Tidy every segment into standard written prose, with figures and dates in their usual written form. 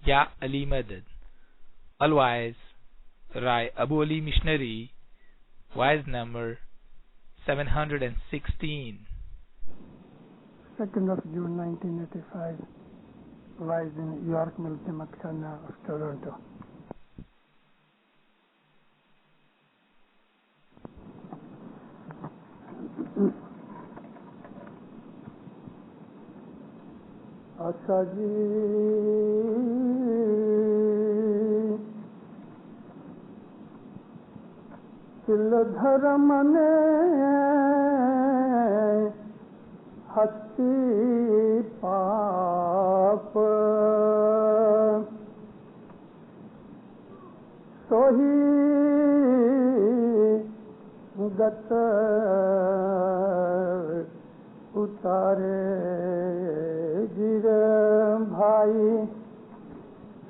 Ya Ali Madad. Otherwise, Rai Abu Ali Missionary, wise number 716. 2nd of June 1985, wise in York Milton Khana of Toronto. Asaji til dharam ne hasti paap sohi gat utare bhai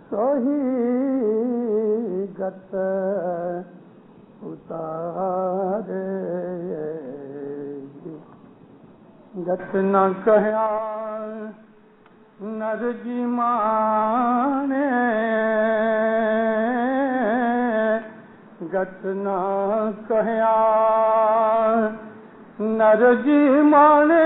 sohi gat utare gat na kahya nar jimane gat na kahya nar jimane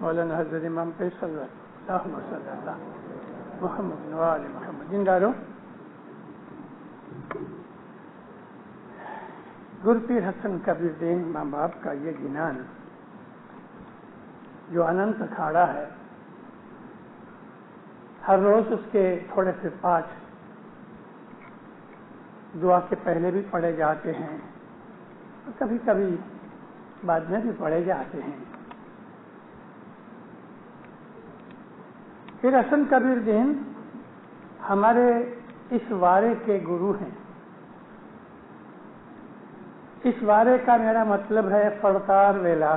مولانا حضرت امام فیصل اللہم صلی اللہ محمد وآل محمد. زندہ رہو. گرپیر حسن کبیر دین ماں باپ کا یہ جنان جو اننت اکھاڑا ہے، ہر روز اس کے تھوڑے سے 5 دعا کے پہلے بھی پڑھے جاتے ہیں اور کبھی کبھی بعد میں بھی پڑھے جاتے ہیں. پھر حسن کبیر دین ہمارے اس وارے کے گرو ہیں. اس وارے کا میرا مطلب ہے فڑتار ویلا،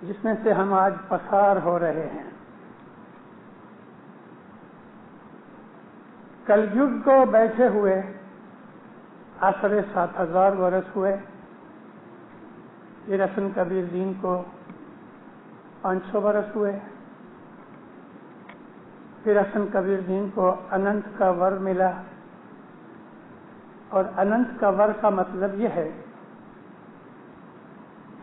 جس میں سے ہم آج پسار ہو رہے ہیں. کلجگ کو بیٹھے ہوئے آسرے 7000 برس ہوئے. پھر حسن کبیر دین کو 500 برس ہوئے. پھر حسن کبیر دین کو اننت کا ور ملا، اور اننت کا ور کا مطلب یہ ہے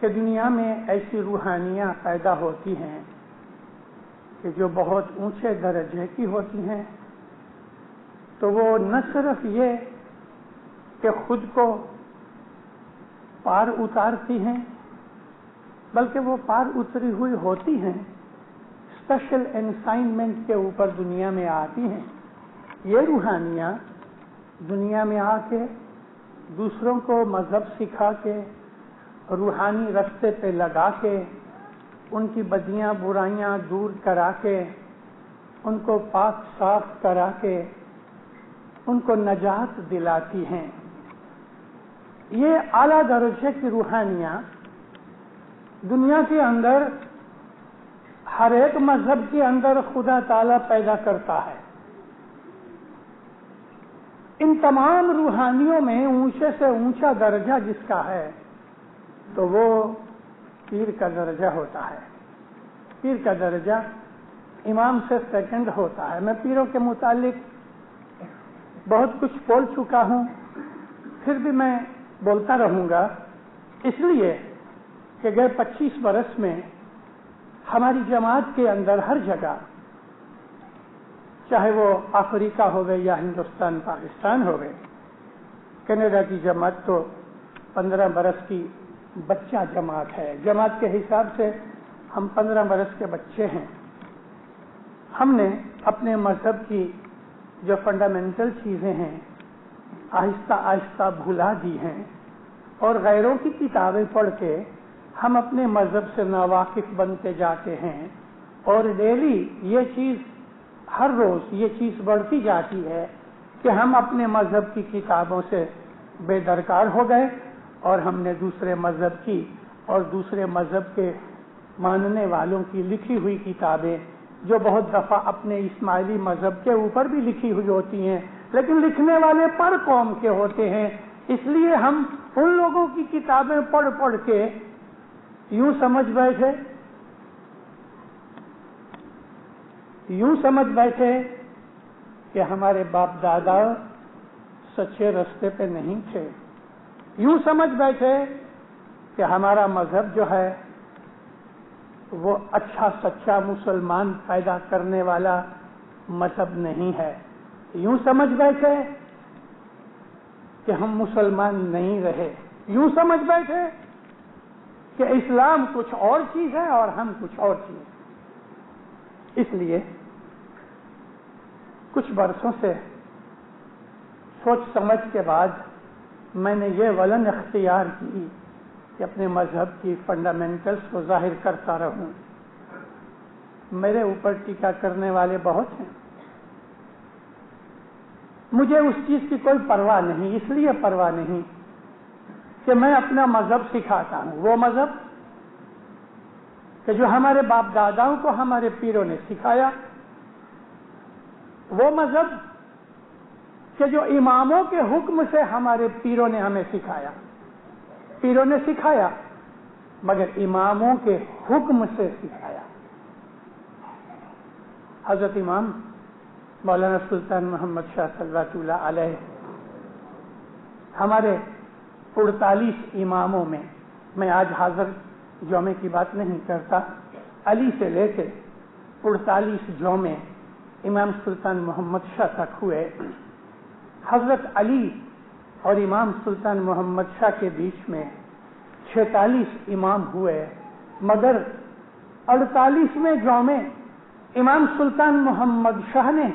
کہ دنیا میں ایسی روحانیاں پیدا ہوتی ہیں کہ جو بہت اونچے درجے کی ہوتی ہیں، تو وہ نہ صرف یہ کہ خود کو پار اتارتی ہیں، بلکہ وہ پار اتری ہوئی ہوتی ہیں، اسپیشل انسائنمنٹ کے اوپر دنیا میں آتی ہیں. یہ روحانیاں دنیا میں آ کے دوسروں کو مذہب سکھا کے، روحانی رستے پہ لگا کے، ان کی بدیاں برائیاں دور کرا کے، ان کو پاک صاف کرا کے ان کو نجات دلاتی ہیں. یہ اعلیٰ درجے کی روحانیاں دنیا کے اندر ہر ایک مذہب کے اندر خدا تعالیٰ پیدا کرتا ہے. ان تمام روحانیوں میں اونچے سے اونچا درجہ جس کا ہے تو وہ پیر کا درجہ ہوتا ہے. پیر کا درجہ امام سے سیکنڈ ہوتا ہے. میں پیروں کے متعلق بہت کچھ بول چکا ہوں، پھر بھی میں بولتا رہوں گا، اس لیے کہ گئے 25 برس میں ہماری جماعت کے اندر ہر جگہ، چاہے وہ افریقہ ہوگئے یا ہندوستان پاکستان ہوگئے، کینیڈا کی جماعت تو 15 برس کی بچہ جماعت ہے. جماعت کے حساب سے ہم 15 برس کے بچے ہیں. ہم نے اپنے مذہب کی جو فنڈامنٹل چیزیں ہیں آہستہ آہستہ بھلا دی ہیں، اور غیروں کی کتابیں پڑھ کے ہم اپنے مذہب سے ناواقف بنتے جاتے ہیں، اور ڈیلی یہ چیز ہر روز یہ چیز بڑھتی جاتی ہے کہ ہم اپنے مذہب کی کتابوں سے بے درکار ہو گئے اور ہم نے دوسرے مذہب کی اور دوسرے مذہب کے ماننے والوں کی لکھی ہوئی کتابیں جو بہت دفعہ اپنے اسماعیلی مذہب کے اوپر بھی لکھی ہوئی ہوتی ہیں لیکن لکھنے والے پر قوم کے ہوتے ہیں، اس لیے ہم ان لوگوں کی کتابیں پڑھ پڑھ کے یوں سمجھ بیٹھے کہ ہمارے باپ دادا سچے راستے پہ نہیں تھے، یوں سمجھ بیٹھے کہ ہمارا مذہب جو ہے وہ اچھا سچا مسلمان پیدا کرنے والا مذہب نہیں ہے، یوں سمجھ بیٹھے کہ ہم مسلمان نہیں رہے، یوں سمجھ بیٹھے کہ اسلام کچھ اور چیز ہے اور ہم کچھ اور چیز۔ اس لیے کچھ برسوں سے سوچ سمجھ کے بعد میں نے یہ ولن اختیار کی کہ اپنے مذہب کی فنڈامنٹلز کو ظاہر کرتا رہوں۔ میرے اوپر ٹیکا کرنے والے بہت ہیں، مجھے اس چیز کی کوئی پرواہ نہیں، اس لیے پرواہ نہیں کہ میں اپنا مذہب سکھاتا ہوں، وہ مذہب کہ جو ہمارے باپ داداؤں کو ہمارے پیروں نے سکھایا، وہ مذہب کہ جو اماموں کے حکم سے ہمارے پیروں نے ہمیں سکھایا، پیروں نے سکھایا مگر اماموں کے حکم سے سکھایا۔ حضرت امام مولانا سلطان محمد شاہ صلی اللہ علیہ ہمارے 48 اماموں میں آج حاضر جومے کی بات نہیں کرتا، علی سے لے کے 48 جومے امام سلطان محمد شاہ تک ہوئے۔ حضرت علی اور امام سلطان محمد شاہ کے بیچ میں 46 امام ہوئے مگر 48ویں جومے امام سلطان محمد شاہ نے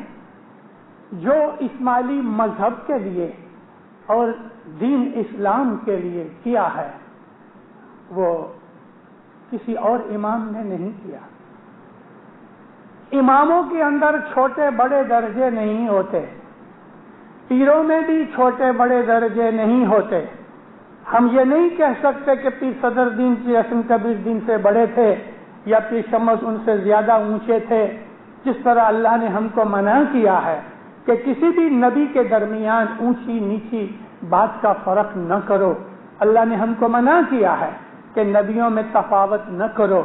جو اسماعیلی مذہب کے لیے اور دین اسلام کے لیے کیا ہے وہ کسی اور امام نے نہیں کیا۔ اماموں کے اندر چھوٹے بڑے درجے نہیں ہوتے، پیروں میں بھی چھوٹے بڑے درجے نہیں ہوتے۔ ہم یہ نہیں کہہ سکتے کہ پیر صدر دین پیر حسن کبیر دین سے بڑے تھے یا پیر شمس ان سے زیادہ اونچے تھے، جس طرح اللہ نے ہم کو منع کیا ہے کہ کسی بھی نبی کے درمیان اونچی نیچی بات کا فرق نہ کرو۔ اللہ نے ہم کو منع کیا ہے کہ نبیوں میں تفاوت نہ کرو،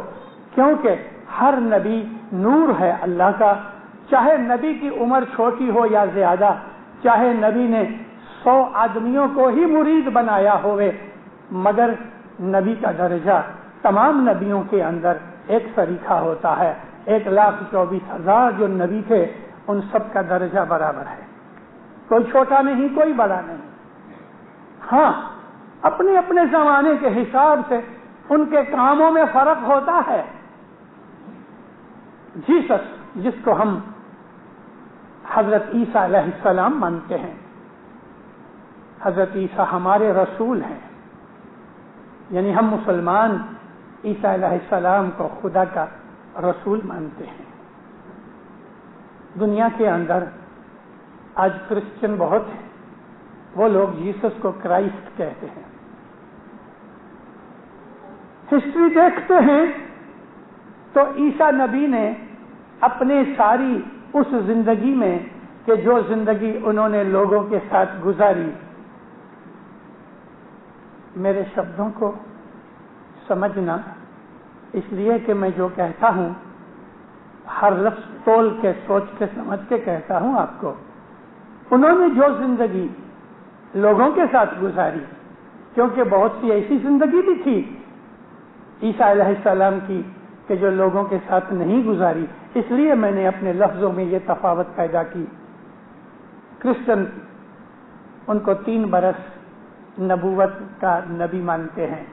کیونکہ ہر نبی نور ہے اللہ کا، چاہے نبی کی عمر چھوٹی ہو یا زیادہ، چاہے نبی نے 100 آدمیوں کو ہی مرید بنایا ہوئے، مگر نبی کا درجہ تمام نبیوں کے اندر ایک سریکھا ہوتا ہے۔ 1,24,000 جو نبی تھے ان سب کا درجہ برابر ہے، کوئی چھوٹا نہیں کوئی بڑا نہیں۔ ہاں اپنے اپنے زمانے کے حساب سے ان کے کاموں میں فرق ہوتا ہے۔ جیسس جس کو ہم حضرت عیسیٰ علیہ السلام مانتے ہیں، حضرت عیسیٰ ہمارے رسول ہیں، یعنی ہم مسلمان عیسیٰ علیہ السلام کو خدا کا رسول مانتے ہیں۔ دنیا کے اندر آج کرسچن بہت ہیں، وہ لوگ جیسس کو کرائسٹ کہتے ہیں۔ ہسٹری دیکھتے ہیں تو عیسیٰ نبی نے اپنے ساری اس زندگی میں کہ جو زندگی انہوں نے لوگوں کے ساتھ گزاری، میرے شبدوں کو سمجھنا، اس لیے کہ میں جو کہتا ہوں ہر لفظ تول کے سوچ کے سمجھ کے کہتا ہوں آپ کو۔ انہوں نے جو زندگی لوگوں کے ساتھ گزاری، کیونکہ بہت سی ایسی زندگی بھی تھی عیسیٰ علیہ السلام کی کہ جو لوگوں کے ساتھ نہیں گزاری، اس لیے میں نے اپنے لفظوں میں یہ تفاوت پیدا کی۔ کرسچن ان کو 3 برس نبوت کا نبی مانتے ہیں۔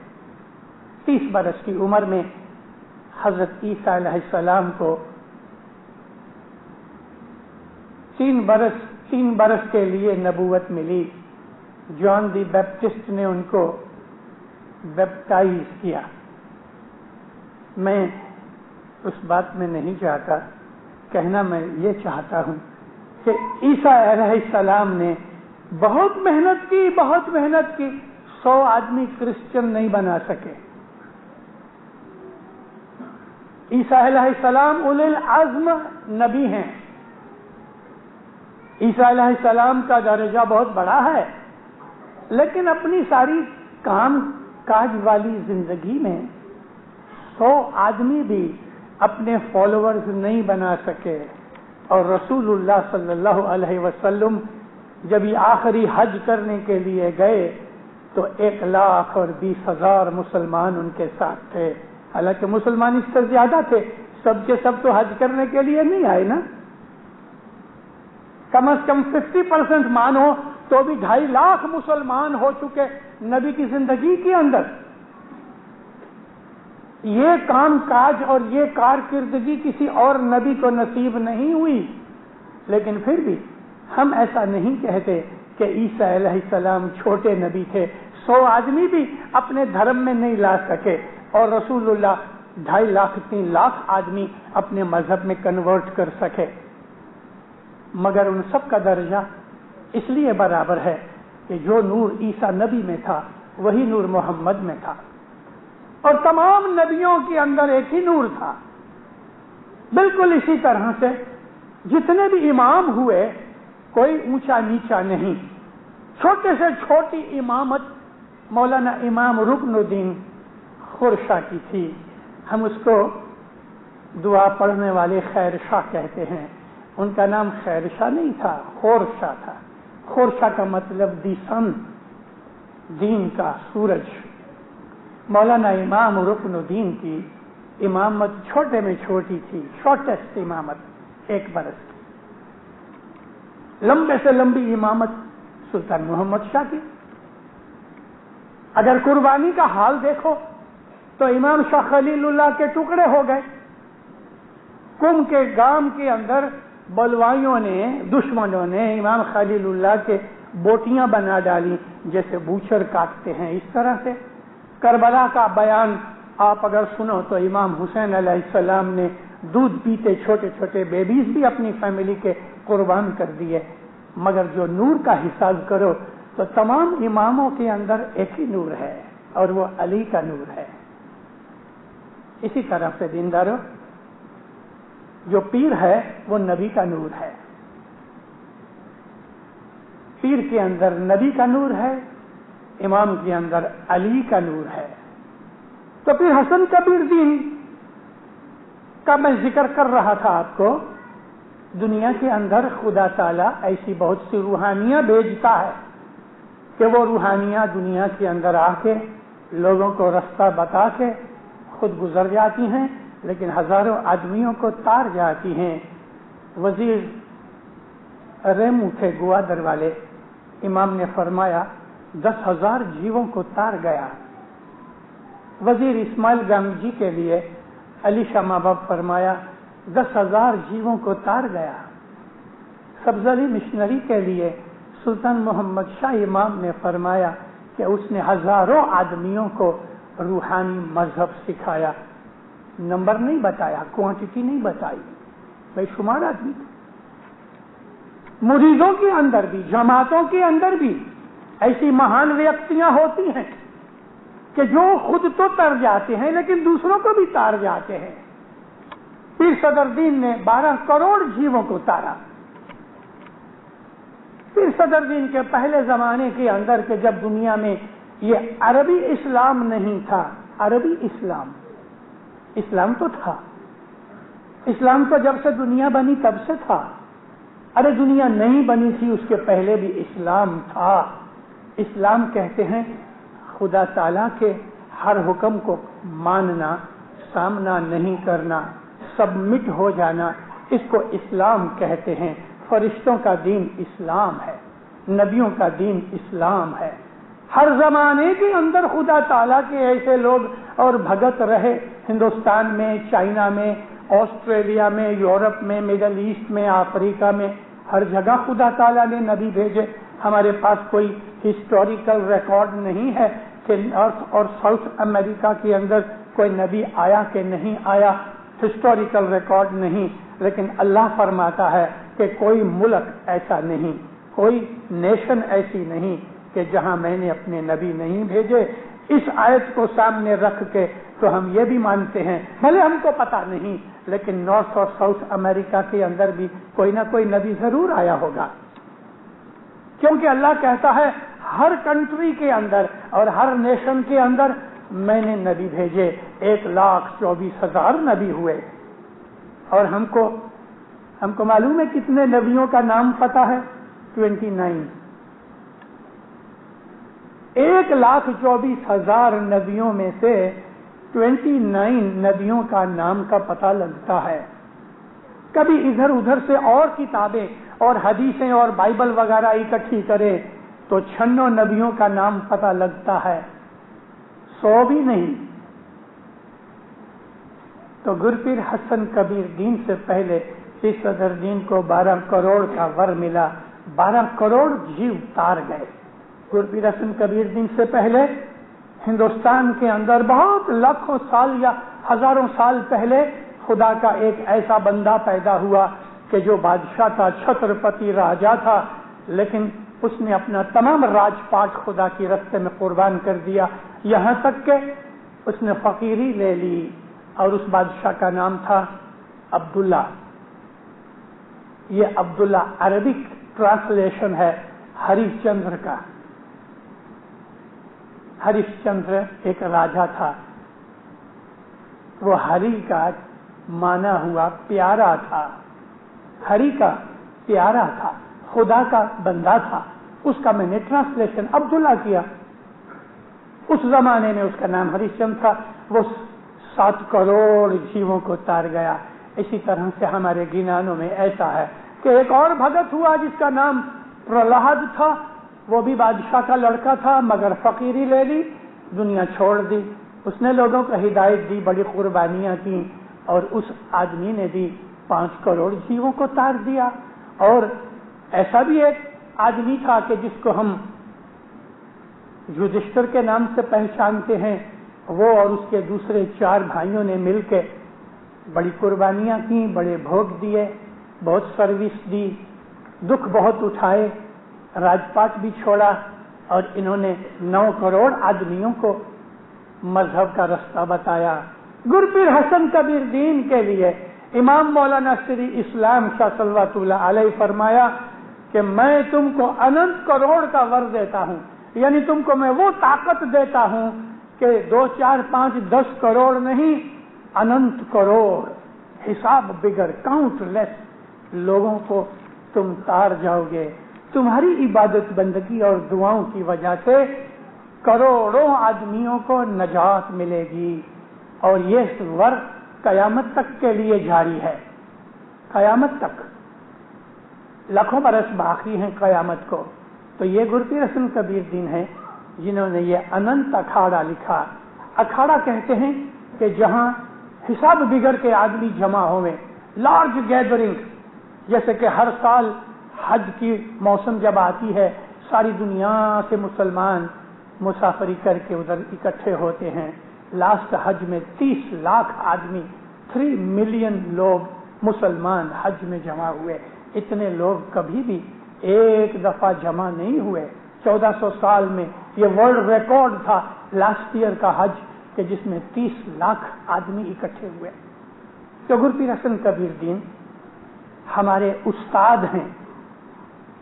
30 برس کی عمر میں حضرت عیسیٰ علیہ السلام کو 3 برس کے لیے نبوت ملی۔ جان دی بیپٹسٹ نے ان کو بیپٹائز کیا۔ میں اس بات میں نہیں چاہتا. کہنا میں یہ چاہتا ہوں کہ عیسیٰ علیہ السلام نے بہت محنت کی 100 آدمی کرسچن نہیں بنا سکے. عیسیٰ علیہ السلام اولو العزم نبی ہیں. عیسیٰ علیہ السلام کا درجہ بہت بڑا ہے، لیکن اپنی ساری کام کاج والی زندگی میں 100 آدمی بھی اپنے فالوورز نہیں بنا سکے. اور رسول اللہ صلی اللہ علیہ وسلم جب یہ آخری حج کرنے کے لیے گئے تو 1,20,000 مسلمان ان کے ساتھ تھے. حالانکہ مسلمان اس سے زیادہ تھے، سب کے سب تو حج کرنے کے لیے نہیں آئے نا. کم از کم 50% مانو تو بھی 2.5 لاکھ مسلمان ہو چکے نبی کی زندگی کے اندر. یہ کام کاج اور یہ کارکردگی کسی اور نبی کو نصیب نہیں ہوئی. لیکن پھر بھی ہم ایسا نہیں کہتے کہ عیسیٰ علیہ السلام چھوٹے نبی تھے. 100 آدمی بھی اپنے دھرم میں نہیں لا سکے اور رسول اللہ 2.5 لاکھ 3 لاکھ آدمی اپنے مذہب میں کنورٹ کر سکے. مگر ان سب کا درجہ اس لیے برابر ہے کہ جو نور عیسیٰ نبی میں تھا وہی نور محمد میں تھا. اور تمام نبیوں کے اندر ایک ہی نور تھا. بالکل اسی طرح سے جتنے بھی امام ہوئے کوئی اونچا نیچا نہیں. چھوٹے سے چھوٹی امامت مولانا امام رکن الدین خورشاہ کی تھی. ہم اس کو دعا پڑھنے والے خیر شاہ کہتے ہیں. ان کا نام خیر شاہ نہیں تھا، خورشاہ تھا. خورشاہ کا مطلب دی سن، دین کا سورج. مولانا امام رکن الدین کی امامت چھوٹے میں چھوٹی تھی، شارٹیسٹ امامت 1 برس کی. لمبے سے لمبی امامت سلطان محمد شاہ کی. اگر قربانی کا حال دیکھو تو امام شاہ خلیل اللہ کے ٹکڑے ہو گئے. کم کے گام کے اندر بلوائیوں نے، دشمنوں نے امام خلیل اللہ کے بوٹیاں بنا ڈالی جیسے بوچر کاٹتے ہیں. اس طرح سے کربلا کا بیان آپ اگر سنو تو امام حسین علیہ السلام نے دودھ پیتے چھوٹے چھوٹے بیبیز بھی اپنی فیملی کے قربان کر دیے. مگر جو نور کا حساب کرو تو تمام اماموں کے اندر ایک ہی نور ہے اور وہ علی کا نور ہے. اسی طرح سے دیندارو، جو پیر ہے وہ نبی کا نور ہے. پیر کے اندر نبی کا نور ہے، امام کے اندر علی کا نور ہے. تو پھر حسن کبیر دین کا میں ذکر کر رہا تھا آپ کو. دنیا کے اندر خدا تعالیٰ ایسی بہت سی روحانیاں بھیجتا ہے کہ وہ روحانیاں دنیا کے اندر آ کے لوگوں کو رستہ بتا کے خود گزر جاتی ہیں، لیکن ہزاروں آدمیوں کو تار جاتی ہیں. وزیر ریمو تھے گوادر والے، امام نے فرمایا 10,000 جیووں کو تار گیا. وزیر اسماعیل گامجی کے لیے علی شاہ ماں باپ فرمایا 10,000 جیووں کو تار گیا. سبز علی مشنری کے لیے سلطان محمد شاہ امام نے فرمایا کہ اس نے ہزاروں آدمیوں کو روحانی مذہب سکھایا. نمبر نہیں بتایا، کوانٹٹی نہیں بتائی، بے شمار آدمی. مریدوں کے اندر بھی، جماعتوں کے اندر بھی ایسی مہان ویکتیاں ہوتی ہیں کہ جو خود تو تر جاتے ہیں لیکن دوسروں کو بھی تار جاتے ہیں. پیر صدر دین نے 12 کروڑ جیووں کو تارا. پیر صدر دین کے پہلے زمانے کے اندر کہ جب دنیا میں یہ عربی اسلام نہیں تھا، عربی اسلام تو تھا. اسلام تو جب سے دنیا بنی تب سے تھا. ارے دنیا نہیں بنی تھی اس کے پہلے بھی اسلام تھا. اسلام کہتے ہیں خدا تعالیٰ کے ہر حکم کو ماننا، سامنا نہیں کرنا، سبمٹ ہو جانا، اس کو اسلام کہتے ہیں. فرشتوں کا دین اسلام ہے، نبیوں کا دین اسلام ہے. ہر زمانے کے اندر خدا تعالیٰ کے ایسے لوگ اور بھگت رہے. ہندوستان میں، چائنا میں، آسٹریلیا میں، یورپ میں، مڈل ایسٹ میں، افریقہ میں، ہر جگہ خدا تعالیٰ نے نبی بھیجے. ہمارے پاس کوئی ہسٹوریکل ریکارڈ نہیں ہے کہ نارتھ اور ساؤتھ امریکہ کے اندر کوئی نبی آیا کہ نہیں آیا. ہسٹوریکل ریکارڈ نہیں، لیکن اللہ فرماتا ہے کہ کوئی ملک ایسا نہیں، کوئی نیشن ایسی نہیں کہ جہاں میں نے اپنے نبی نہیں بھیجے۔ اس آیت کو سامنے رکھ کے تو ہم یہ بھی مانتے ہیں، بھلے ہم کو پتا نہیں، لیکن نارتھ اور ساؤتھ امریکہ کے اندر بھی کوئی نہ کوئی نبی ضرور آیا ہوگا، کیونکہ اللہ کہتا ہے ہر کنٹری کے اندر اور ہر نیشن کے اندر میں نے نبی بھیجے۔ 1,24,000 نبی ہوئے، اور ہم کو معلوم ہے کتنے نبیوں کا نام پتا ہے؟ 29۔ 1,24,000 نبیوں میں سے 29 نبیوں کا نام کا پتہ لگتا ہے۔ کبھی ادھر ادھر سے اور کتابیں اور حدیثیں اور بائبل وغیرہ اکٹھی کرے تو 96 نبیوں کا نام پتہ لگتا ہے، 100 بھی نہیں۔ تو گرپیر حسن کبیر دین سے پہلے اس صدر دین کو 12 کروڑ کا ور ملا، 12 کروڑ جیو تار گئے۔ گرپیر حسن کبیر دین سے پہلے ہندوستان کے اندر بہت لاکھوں سال یا ہزاروں سال پہلے خدا کا ایک ایسا بندہ پیدا ہوا کہ جو بادشاہ تھا، چھترپتی راجا تھا، لیکن اس نے اپنا تمام راج پاٹ خدا کی راستے میں قربان کر دیا، یہاں تک کہ اس نے فقیری لے لی، اور اس بادشاہ کا نام تھا عبداللہ۔ یہ عبداللہ عربک ٹرانسلیشن ہے ہریش چندر کا۔ ہریش چندر ایک راجا تھا، وہ ہری کا مانا ہوا پیارا تھا، ہری کا پیارا تھا، خدا کا بندہ تھا، اس کا میں نے ٹرانسلیشن عبداللہ کیا۔ اس زمانے میں اس کا نام ہریش چندر تھا، وہ 7 کروڑ جیووں کو تار گیا۔ اسی طرح سے ہمارے گنانوں میں ایسا ہے کہ ایک اور بھگت ہوا جس کا نام پرہلاد تھا، وہ بھی بادشاہ کا لڑکا تھا، مگر فقیری لے لی، دنیا چھوڑ دی۔ اس نے لوگوں کو ہدایت دی، بڑی قربانیاں کی، اور اس آدمی نے بھی 5 کروڑ جیووں کو تار دیا۔ اور ایسا بھی ایک آدمی تھا کہ جس کو ہم یدھشٹر کے نام سے پہچانتے ہیں، وہ اور اس کے دوسرے 4 بھائیوں نے مل کے بڑی قربانیاں کی، بڑے بھوگ دیے، بہت سروس دی، دکھ بہت اٹھائے، راج پاٹ بھی چھوڑا، اور انہوں نے 9 کروڑ آدمیوں کو مذہب کا رستہ بتایا۔ گرپیر حسن کبیر دین کے لیے امام مولانا شری اسلام شاہ صلوات اللہ علیہ فرمایا کہ میں تم کو اننت کروڑ کا ور دیتا ہوں، یعنی تم کو میں وہ طاقت دیتا ہوں کہ 2 4 5 10 کروڑ نہیں، اننت کروڑ، حساب بغیر کاؤنٹ لیس لوگوں کو تم تار جاؤ گے۔ تمہاری عبادت بندگی اور دعاؤں کی وجہ سے کروڑوں آدمیوں کو نجات ملے گی، اور یہ ور قیامت تک کے لیے جاری ہے، قیامت تک، لاکھوں برس باقی ہیں قیامت کو۔ تو یہ گرپیر حسن کبیر دین ہے جنہوں نے یہ اننت اکھاڑا لکھا۔ اکھاڑا کہتے ہیں کہ جہاں حساب بگڑ کے آدمی جمع ہوئے، لارج گیدرنگ، جیسے کہ ہر سال حج کی موسم جب آتی ہے، ساری دنیا سے مسلمان مسافری کر کے ادھر اکٹھے ہوتے ہیں۔ لاسٹ حج میں 30 لاکھ آدمی، 3 ملین لوگ مسلمان حج میں جمع ہوئے۔ اتنے لوگ کبھی بھی ایک دفعہ جمع نہیں ہوئے۔ 1400 سال میں یہ ورلڈ ریکارڈ تھا لاسٹ ایئر کا حج، کہ جس میں 30 لاکھ آدمی اکٹھے ہوئے۔ تو گرپیر حسن کبیر دین ہمارے استاد ہیں۔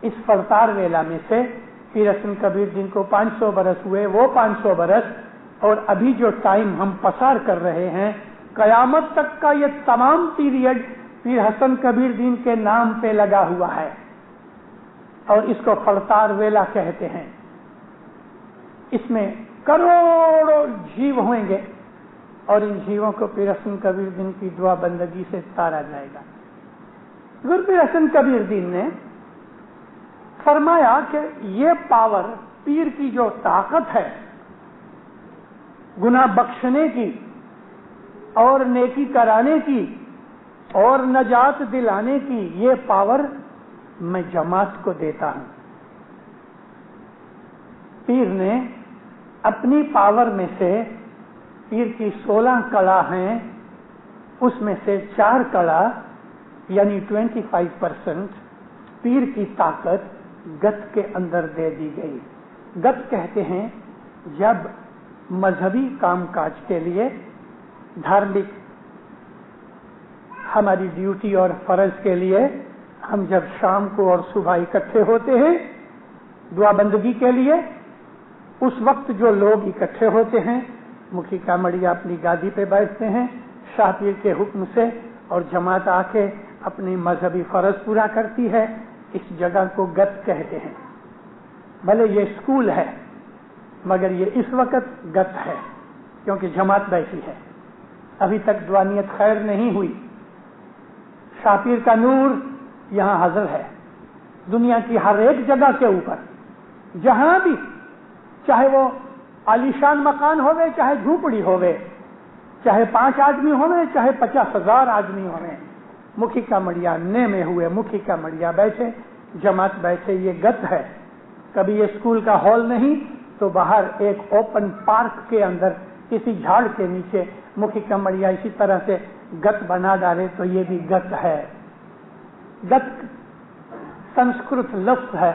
اس فرتار ویلا میں سے پیر حسن کبیر دین کو 500 برس ہوئے، وہ 500 برس، اور ابھی جو ٹائم ہم پسار کر رہے ہیں، قیامت تک کا یہ تمام پیریڈ پیر حسن کبیر دین کے نام پہ لگا ہوا ہے، اور اس کو فرتار ویلا کہتے ہیں۔ اس میں کروڑوں جیو ہوئیں گے، اور ان جیووں کو پیر حسن کبیر دین کی دعا بندگی سے تارا جائے گا۔ گرپیر حسن کبیر دین نے فرمایا کہ یہ پاور، پیر کی جو طاقت ہے گناہ بخشنے کی اور نیکی کرانے کی اور نجات دلانے کی، یہ پاور میں جماعت کو دیتا ہوں۔ پیر نے اپنی پاور میں سے، پیر کی 16 کلا ہیں، اس میں سے 4 کڑا یعنی 25% پیر کی طاقت گت کے اندر دے دی گئی. گت کہتے ہیں جب مذہبی کام کاج کے لیے دھارمک ہماری ڈیوٹی اور فرض کے لیے ہم جب شام کو اور صبح اکٹھے ہوتے ہیں دعا بندگی کے لیے، اس وقت جو لوگ اکٹھے ہوتے ہیں مکھی کامڑیا اپنی گادی پہ بیٹھتے ہیں شاہ پیر کے حکم سے، اور جماعت آ کے اپنی مذہبی فرض پورا کرتی ہے. اس جگہ کو گت کہتے ہیں. بھلے یہ اسکول ہے مگر یہ اس وقت گت ہے کیونکہ جماعت بیٹھی ہے. ابھی تک دعانیت خیر نہیں ہوئی. شاہ پیر کا نور یہاں حاضر ہے دنیا کی ہر ایک جگہ کے اوپر، جہاں بھی، چاہے وہ عالیشان مکان ہوئے، چاہے جھوپڑی ہوئے، چاہے 5 آدمی ہوئے، چاہے 50,000 آدمی ہوئے، مکھی کا مڑیا میں ہوئے، مکھی کا مڑیا بیٹھے، جماعت بیٹھے. یہ گت ہے. کبھی یہ اسکول کا ہال نہیں تو باہر ایک اوپن پارک کے اندر کسی جھاڑ کے نیچے مکھی کا مڑیا اسی طرح سے گت بنا ڈالے تو یہ بھی گت ہے. گت سنسکرت لفظ ہے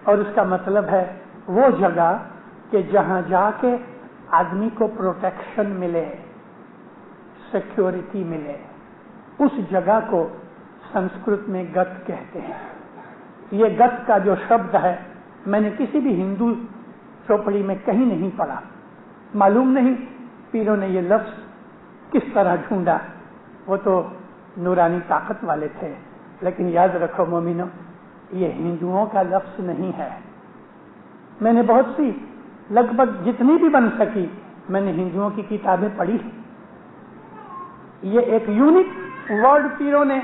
اور اس کا مطلب ہے وہ جگہ کہ جہاں جا کے آدمی کو پروٹیکشن ملے، سیکیورٹی ملے، اس جگہ کو سنسکرت میں گت کہتے ہیں. یہ گت کا جو شبد ہے میں نے کسی بھی ہندو چوپڑی میں کہیں نہیں پڑھا. معلوم نہیں پیروں نے یہ لفظ کس طرح ڈھونڈا. وہ تو نورانی طاقت والے تھے. لیکن یاد رکھو مومنو، یہ ہندوؤں کا لفظ نہیں ہے. میں نے بہت سی، لگ بھگ جتنی بھی بن سکی میں نے ہندوؤں کی کتابیں پڑھی. یہ ایک یونیک ورڈ پیروں نے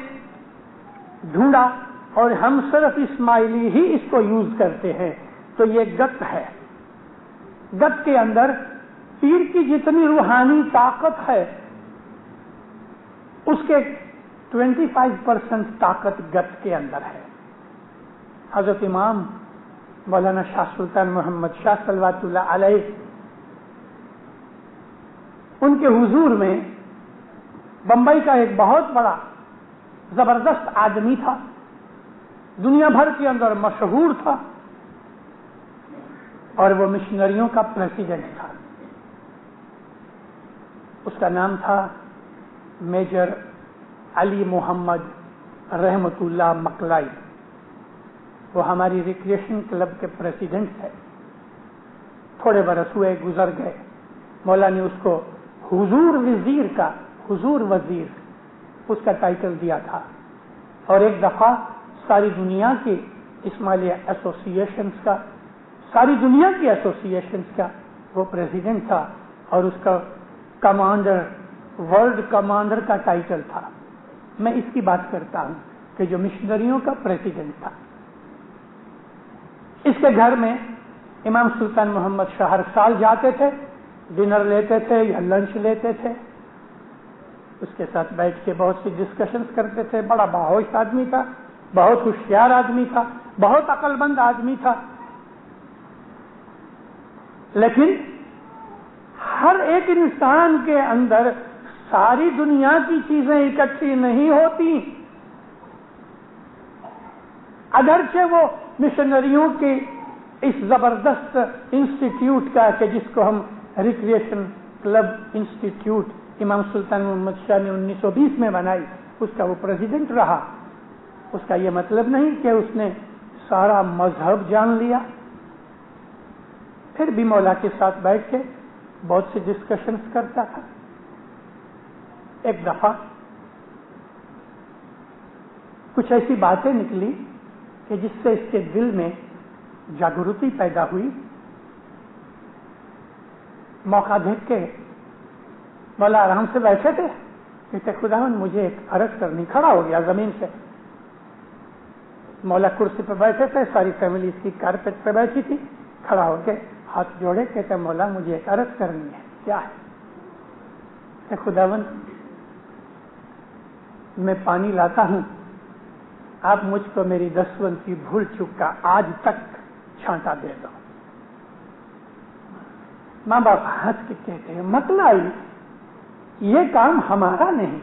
ڈھونڈا اور ہم صرف اسماعیلی ہی اس کو یوز کرتے ہیں. تو یہ گت ہے. گت کے اندر پیر کی جتنی روحانی طاقت ہے اس کے 25% طاقت گت کے اندر ہے. حضرت امام مولانا شاہ سلطان محمد شاہ صلوات اللہ علیہ، ان کے حضور میں بمبئی کا ایک بہت بڑا زبردست آدمی تھا، دنیا بھر کے اندر مشہور تھا، اور وہ مشنریوں کا پریزیڈنٹ تھا. اس کا نام تھا میجر علی محمد رحمت اللہ مکلائی. وہ ہماری ریکریشن کلب کے پریزیڈنٹ تھے. تھوڑے برس ہوئے گزر گئے. مولا نے اس کو حضور وزیر اس کا ٹائٹل دیا تھا. اور ایک دفعہ ساری دنیا کی اسماعیلی ایسوسیشنز کا، ساری دنیا کی ایسوسیشنز کا وہ پریزیڈنٹ تھا، اور اس کا کمانڈر، ورلڈ کمانڈر کا ٹائٹل تھا. میں اس کی بات کرتا ہوں کہ جو مشنریوں کا پریزیڈنٹ تھا. اس کے گھر میں امام سلطان محمد شاہ ہر سال جاتے تھے، ڈنر لیتے تھے یا لنچ لیتے تھے. اس کے ساتھ بیٹھ کے بہت سی ڈسکشنز کرتے تھے. بڑا باہوش آدمی تھا، بہت ہوشیار آدمی تھا، بہت عقل مند آدمی تھا. لیکن ہر ایک انسان کے اندر ساری دنیا کی چیزیں اکٹھی نہیں ہوتی. اگرچہ وہ مشنریوں کے اس زبردست انسٹیٹیوٹ کا، کہ جس کو ہم ریکریشن کلب انسٹیٹیوٹ امام سلطان محمد شاہ نے 1920 میں بنائی، اس کا وہ پریزیڈنٹ رہا. اس کا یہ مطلب نہیں کہ اس نے سارا مذہب جان لیا. پھر بھی مولا کے ساتھ بیٹھ کے بہت سی ڈسکشنز کرتا تھا. ایک دفعہ کچھ ایسی باتیں نکلی کہ جس سے اس کے دل میں جاگرتی پیدا ہوئی. موقع دیکھ کے مولا آرام سے بیٹھے تھے، کہتے خداوند مجھے ایک عرض کرنی. کھڑا ہو گیا زمین سے. مولا کرسی پہ بیٹھے تھے، ساری فیملی اس کی کارپیٹ پہ بیٹھی تھی. کھڑا ہو کے ہاتھ جوڑے کہتے مولا مجھے ایک عرض کرنی ہے. کیا ہے؟ کہ خداوند میں پانی لاتا ہوں، آپ مجھ کو میری دسوند کی بھول چک کا آج تک چھانٹا دے دو. ماں باپ ہنس کے کہتے ہیں مطلب یہ کام ہمارا نہیں،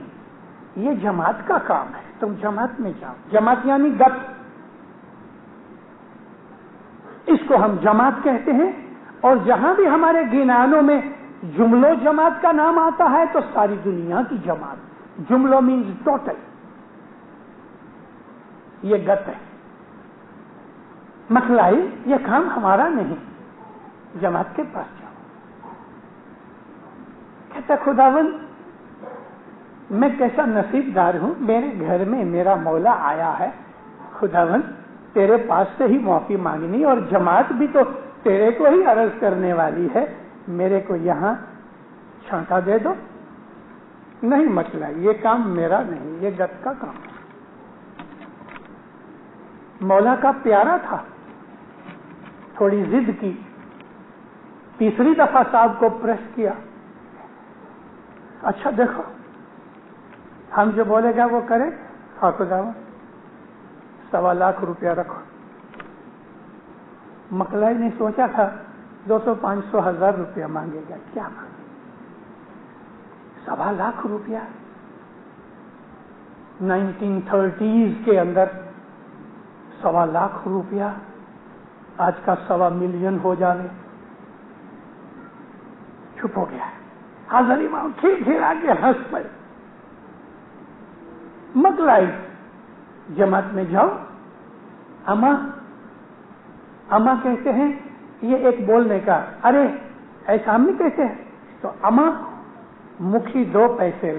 یہ جماعت کا کام ہے، تم جماعت میں جاؤ. جماعت یعنی گت، اس کو ہم جماعت کہتے ہیں. اور جہاں بھی ہمارے گینانوں میں جملوں جماعت کا نام آتا ہے تو ساری دنیا کی جماعت. جملوں مینز ٹوٹل. یہ گت ہے. مکلائی یہ کام ہمارا نہیں، جماعت کے پاس جاؤ. کہتا خداوند میں کیسا نصیب دار ہوں، میرے گھر میں میرا مولا آیا ہے. خداوند تیرے پاس سے ہی معافی مانگنی، اور جماعت بھی تو تیرے کو ہی عرض کرنے والی ہے، میرے کو یہاں چھانٹا دے دو. نہیں مسئلہ، یہ کام میرا نہیں، یہ گت کا کام ہے. مولا کا پیارا تھا، تھوڑی ضد کی، تیسری دفعہ صاحب کو پریس کیا. اچھا دیکھو ہم جو بولے گا وہ کرے. ہاں خداوند 1.25 لاکھ روپیہ رکھو. مکلائی نے سوچا تھا 200 500 1000 روپیہ مانگے گا، کیا مانگے 1.25 لاکھ روپیہ. 1930s کے اندر 1.25 لاکھ روپیہ آج کا 1.25 ملین ہو جانے. چپ ہو گیا. حاضر امام کھیلا کے ہنس پڑے. مکلائی جماعت میں جاؤ. اما کہتے ہیں یہ ایک بولنے کا، ارے ایسا ہم نہیں کہتے ہیں. تو اما مکھی 2 پیسے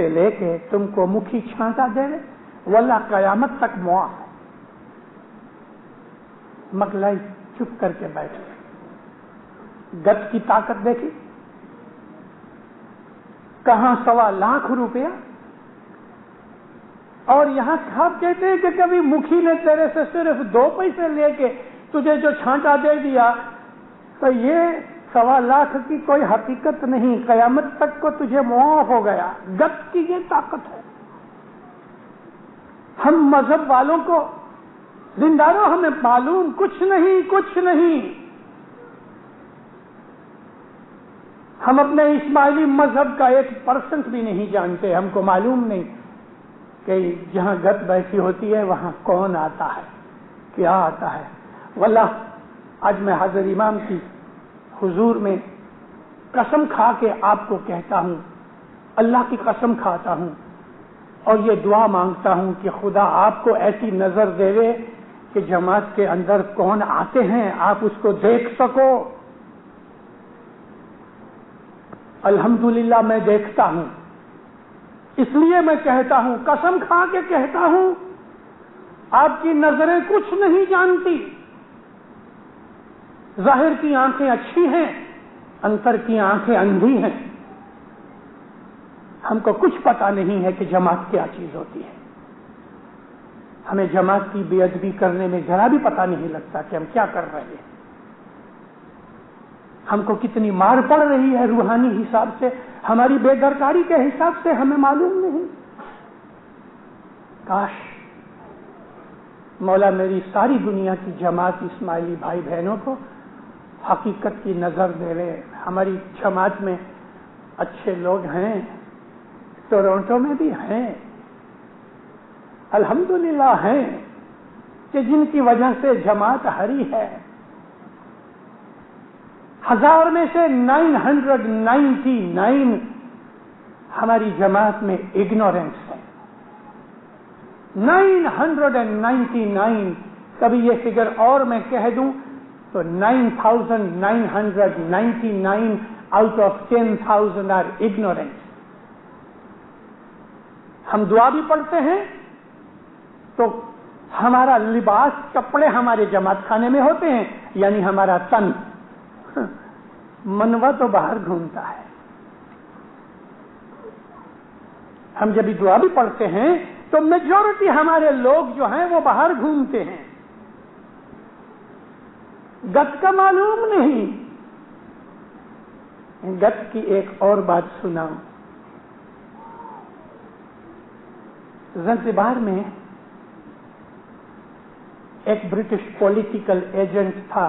لے کے تم کو مکھی چھانٹا دے دے، واللہ قیامت تک معاف. مکلائی چپ کر کے بیٹھ گئے. گت کی طاقت دیکھی. کہاں 1.25 لاکھ روپیہ. اور یہاں صاحب کہتے ہیں کہ کبھی مکھی نے تیرے سے صرف 2 پیسے لے کے تجھے جو چھانٹا دے دیا تو یہ 1.25 لاکھ کی کوئی حقیقت نہیں، قیامت تک کو تجھے معاف ہو گیا. گت کی یہ طاقت ہے. ہم مذہب والوں کو زنداروں ہمیں معلوم کچھ نہیں. ہم اپنے اسماعیلی مذہب کا 1% بھی نہیں جانتے. ہم کو معلوم نہیں کہ جہاں گت بیٹھی ہوتی ہے وہاں کون آتا ہے، کیا آتا ہے. واللہ آج میں حضرت امام کی حضور میں قسم کھا کے آپ کو کہتا ہوں، اللہ کی قسم کھاتا ہوں اور یہ دعا مانگتا ہوں کہ خدا آپ کو ایسی نظر دے کہ جماعت کے اندر کون آتے ہیں آپ اس کو دیکھ سکو. الحمدللہ میں دیکھتا ہوں، اس لیے میں کہتا ہوں، قسم کھا کے کہتا ہوں، آپ کی نظریں کچھ نہیں جانتی. ظاہر کی آنکھیں اچھی ہیں، انتر کی آنکھیں اندھی ہیں. ہم کو کچھ پتا نہیں ہے کہ جماعت کیا چیز ہوتی ہے. ہمیں جماعت کی بے ادبی کرنے میں ذرا بھی پتا نہیں لگتا کہ ہم کیا کر رہے ہیں. ہم کو کتنی مار پڑ رہی ہے روحانی حساب سے، ہماری بے درکاری کے حساب سے ہمیں معلوم نہیں. کاش مولا میری ساری دنیا کی جماعت اسماعیلی بھائی بہنوں کو حقیقت کی نظر دے رہے. ہماری جماعت میں اچھے لوگ ہیں، ٹورنٹو میں بھی ہیں، الحمدللہ ہیں، کہ جن کی وجہ سے جماعت ہری ہے. 1000 میں سے 999 ہماری جماعت میں اگنورینس ہے. 999. کبھی یہ فگر اور میں کہہ دوں تو 9999 آؤٹ آف 10,000 آر اگنورینس. ہم دعا بھی پڑھتے ہیں تو ہمارا لباس کپڑے ہمارے جماعت خانے میں ہوتے ہیں، یعنی ہمارا تن، منوا تو باہر گھومتا ہے. ہم جب دعا بھی پڑھتے ہیں تو میجورٹی ہمارے لوگ جو ہیں وہ باہر گھومتے ہیں. گت کا معلوم نہیں. گت کی ایک اور بات سناؤں. زنزبار میں ایک برٹش پولیٹیکل ایجنٹ تھا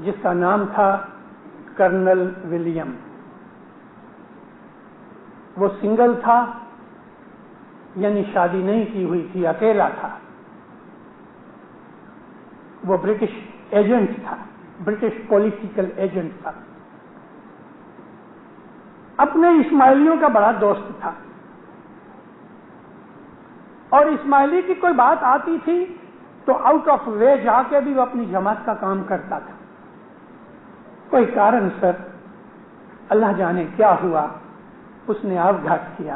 جس کا نام تھا کرنل ولیم. وہ سنگل تھا، یعنی شادی نہیں کی ہوئی تھی، اکیلا تھا. وہ برٹش ایجنٹ تھا، برٹش پولیٹیکل ایجنٹ تھا. اپنے اسماعیلیوں کا بڑا دوست تھا، اور اسماعیلی کی کوئی بات آتی تھی تو آؤٹ آف وے جا کے بھی وہ اپنی جماعت کا کام کرتا تھا. کوئی کارن سر اللہ جانے کیا ہوا، اس نے آپگھات کیا.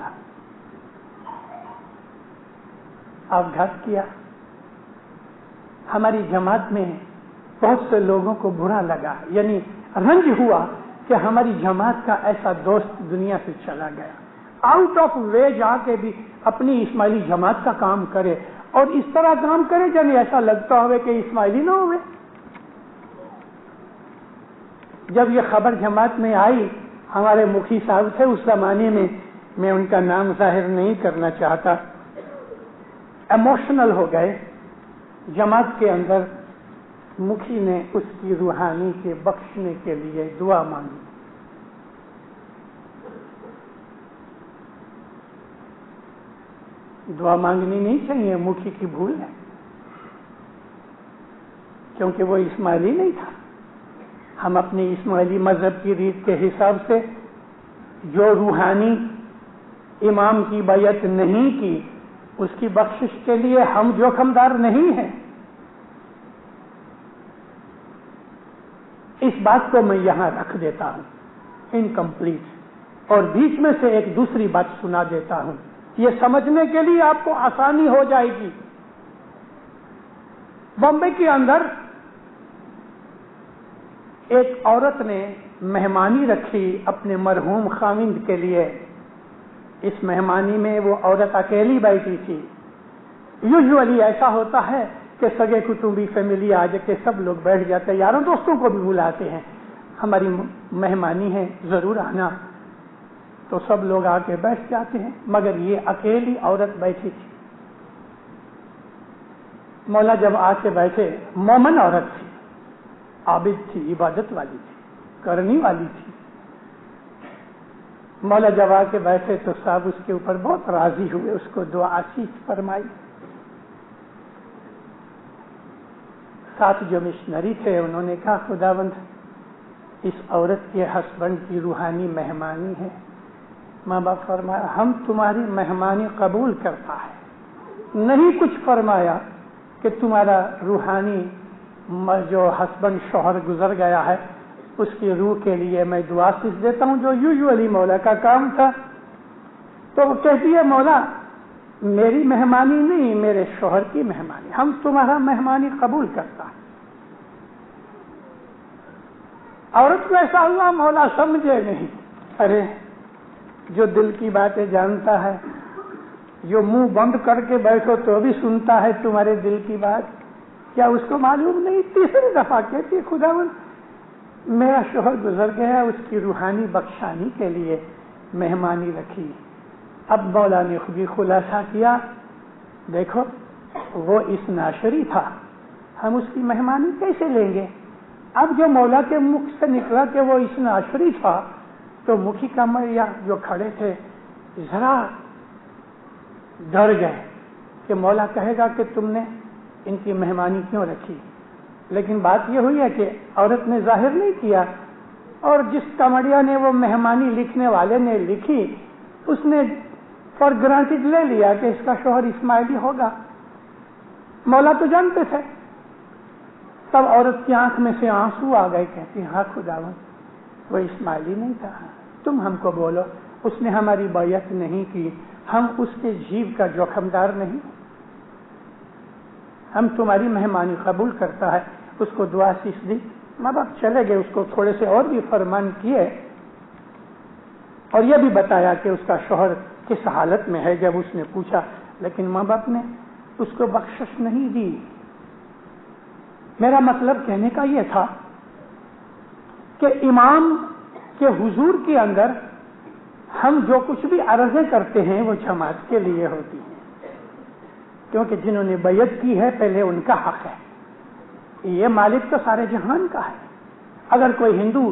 آپگھات کیا. ہماری جماعت میں بہت سے لوگوں کو برا لگا، یعنی رنج ہوا کہ ہماری جماعت کا ایسا دوست دنیا سے چلا گیا. آؤٹ آف وے جا کے بھی اپنی اسماعیلی جماعت کا کام کرے، اور اس طرح کام کرے یعنی ایسا لگتا ہوئے کہ اسماعیلی نہ ہوئے. جب یہ خبر جماعت میں آئی، ہمارے مکھی صاحب تھے اس زمانے میں ان کا نام ظاہر نہیں کرنا چاہتا، ایموشنل ہو گئے. جماعت کے اندر مکھی نے اس کی روحانی کے بخشنے کے لیے دعا مانگی. دعا مانگنی نہیں چاہیے، مکھی کی بھول ہے، کیونکہ وہ اسماعیلی نہیں تھا. ہم اپنی اسماعیلی مذہب کی ریت کے حساب سے جو روحانی امام کی بیعت نہیں کی، اس کی بخشش کے لیے ہم جوخمدار نہیں ہیں. اس بات کو میں یہاں رکھ دیتا ہوں انکمپلیٹ، اور بیچ میں سے ایک دوسری بات سنا دیتا ہوں، یہ سمجھنے کے لیے آپ کو آسانی ہو جائے گی. بمبئی کے اندر ایک عورت نے مہمانی رکھی اپنے مرحوم خاوند کے لیے. اس مہمانی میں وہ عورت اکیلی بیٹھی تھی. یوزولی ایسا ہوتا ہے کہ سگے کٹمبی فیملی آ جا کے سب لوگ بیٹھ جاتے ہیں، یاروں دوستوں کو بھی بلاتے ہیں، ہماری مہمانی ہے ضرور آنا، تو سب لوگ آ کے بیٹھ جاتے ہیں. مگر یہ اکیلی عورت بیٹھی تھی. مولا جب آ کے بیٹھے، مومن عورت تھی، عابد تھی، عبادت والی تھی، کرنی والی تھی. مولا جب آ کے بیٹھے تو صاحب اس کے اوپر بہت راضی ہوئے، اس کو دعا آشیش فرمائی. ساتھ جو مشنری تھے انہوں نے کہا خداوند اس عورت کے ہسبینڈ کی روحانی مہمانی ہے. ماں باپ فرمایا ہم تمہاری مہمانی قبول کرتا ہے. نہیں کچھ فرمایا کہ تمہارا روحانی جو ہسبینڈ شوہر گزر گیا ہے اس کی روح کے لیے میں دعا سیکھ دیتا ہوں، جو یوزولی مولا کا کام تھا. تو وہ کہتی ہے مولا میری مہمانی نہیں، میرے شوہر کی مہمانی، ہم تمہارا مہمانی قبول کرتا ہے. عورت کو ایسا ہوا مولا سمجھے نہیں. ارے جو دل کی باتیں جانتا ہے، جو منہ بند کر کے بیٹھو تو بھی سنتا ہے تمہارے دل کی بات، کیا اس کو معلوم نہیں؟ تیسری دفعہ کہتی خداوند میرا شوہر گزر گیا، اس کی روحانی بخشانی کے لیے مہمانی رکھی. اب مولا نے خود خلاصہ کیا، دیکھو وہ اس ناشری تھا، ہم اس کی مہمانی کیسے لیں گے؟ اب جو مولا کے منہ سے نکلا کہ وہ اس ناشری تھا تو مکھی کمریا جو کھڑے تھے ذرا ڈر گئے کہ مولا کہے گا کہ تم نے ان کی مہمانی کیوں رکھی. لیکن بات یہ ہوئی ہے کہ عورت نے ظاہر نہیں کیا، اور جس کمڑیا نے وہ مہمانی لکھنے والے نے لکھی اس نے فار گرانٹیڈ لے لیا کہ اس کا شوہر اسماعیلی ہوگا. مولا تو جانتے تھے. تب عورت کی آنکھ میں سے آنسو آ گئے، کہتی ہاں خداوند وہ اسماعیلی نہیں تھا، تم ہم کو بولو اس نے ہماری بیعت نہیں کی، ہم اس کے جیو کا جوخمدار نہیں، ہم تمہاری مہمانی قبول کرتا ہے. اس کو دعا سیکھ دی. ماں باپ چلے گئے، اس کو تھوڑے سے اور بھی فرمان کیے اور یہ بھی بتایا کہ اس کا شوہر کس حالت میں ہے جب اس نے پوچھا، لیکن ماں باپ نے اس کو بخشش نہیں دی. میرا مطلب کہنے کا یہ تھا کہ امام کے حضور کے اندر ہم جو کچھ بھی عرضیں کرتے ہیں وہ جماعت کے لیے ہوتی ہیں، کیونکہ جنہوں نے بیعت کی ہے پہلے ان کا حق ہے. یہ مالک تو سارے جہان کا ہے. اگر کوئی ہندو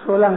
16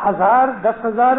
1000, 10,000,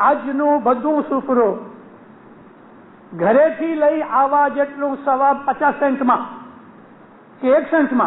આજનું બધું સુફરો ઘરેથી લઈ આવા જેટલું સવાબ 50 સેન્ટમાં કે 1 સેન્ટમાં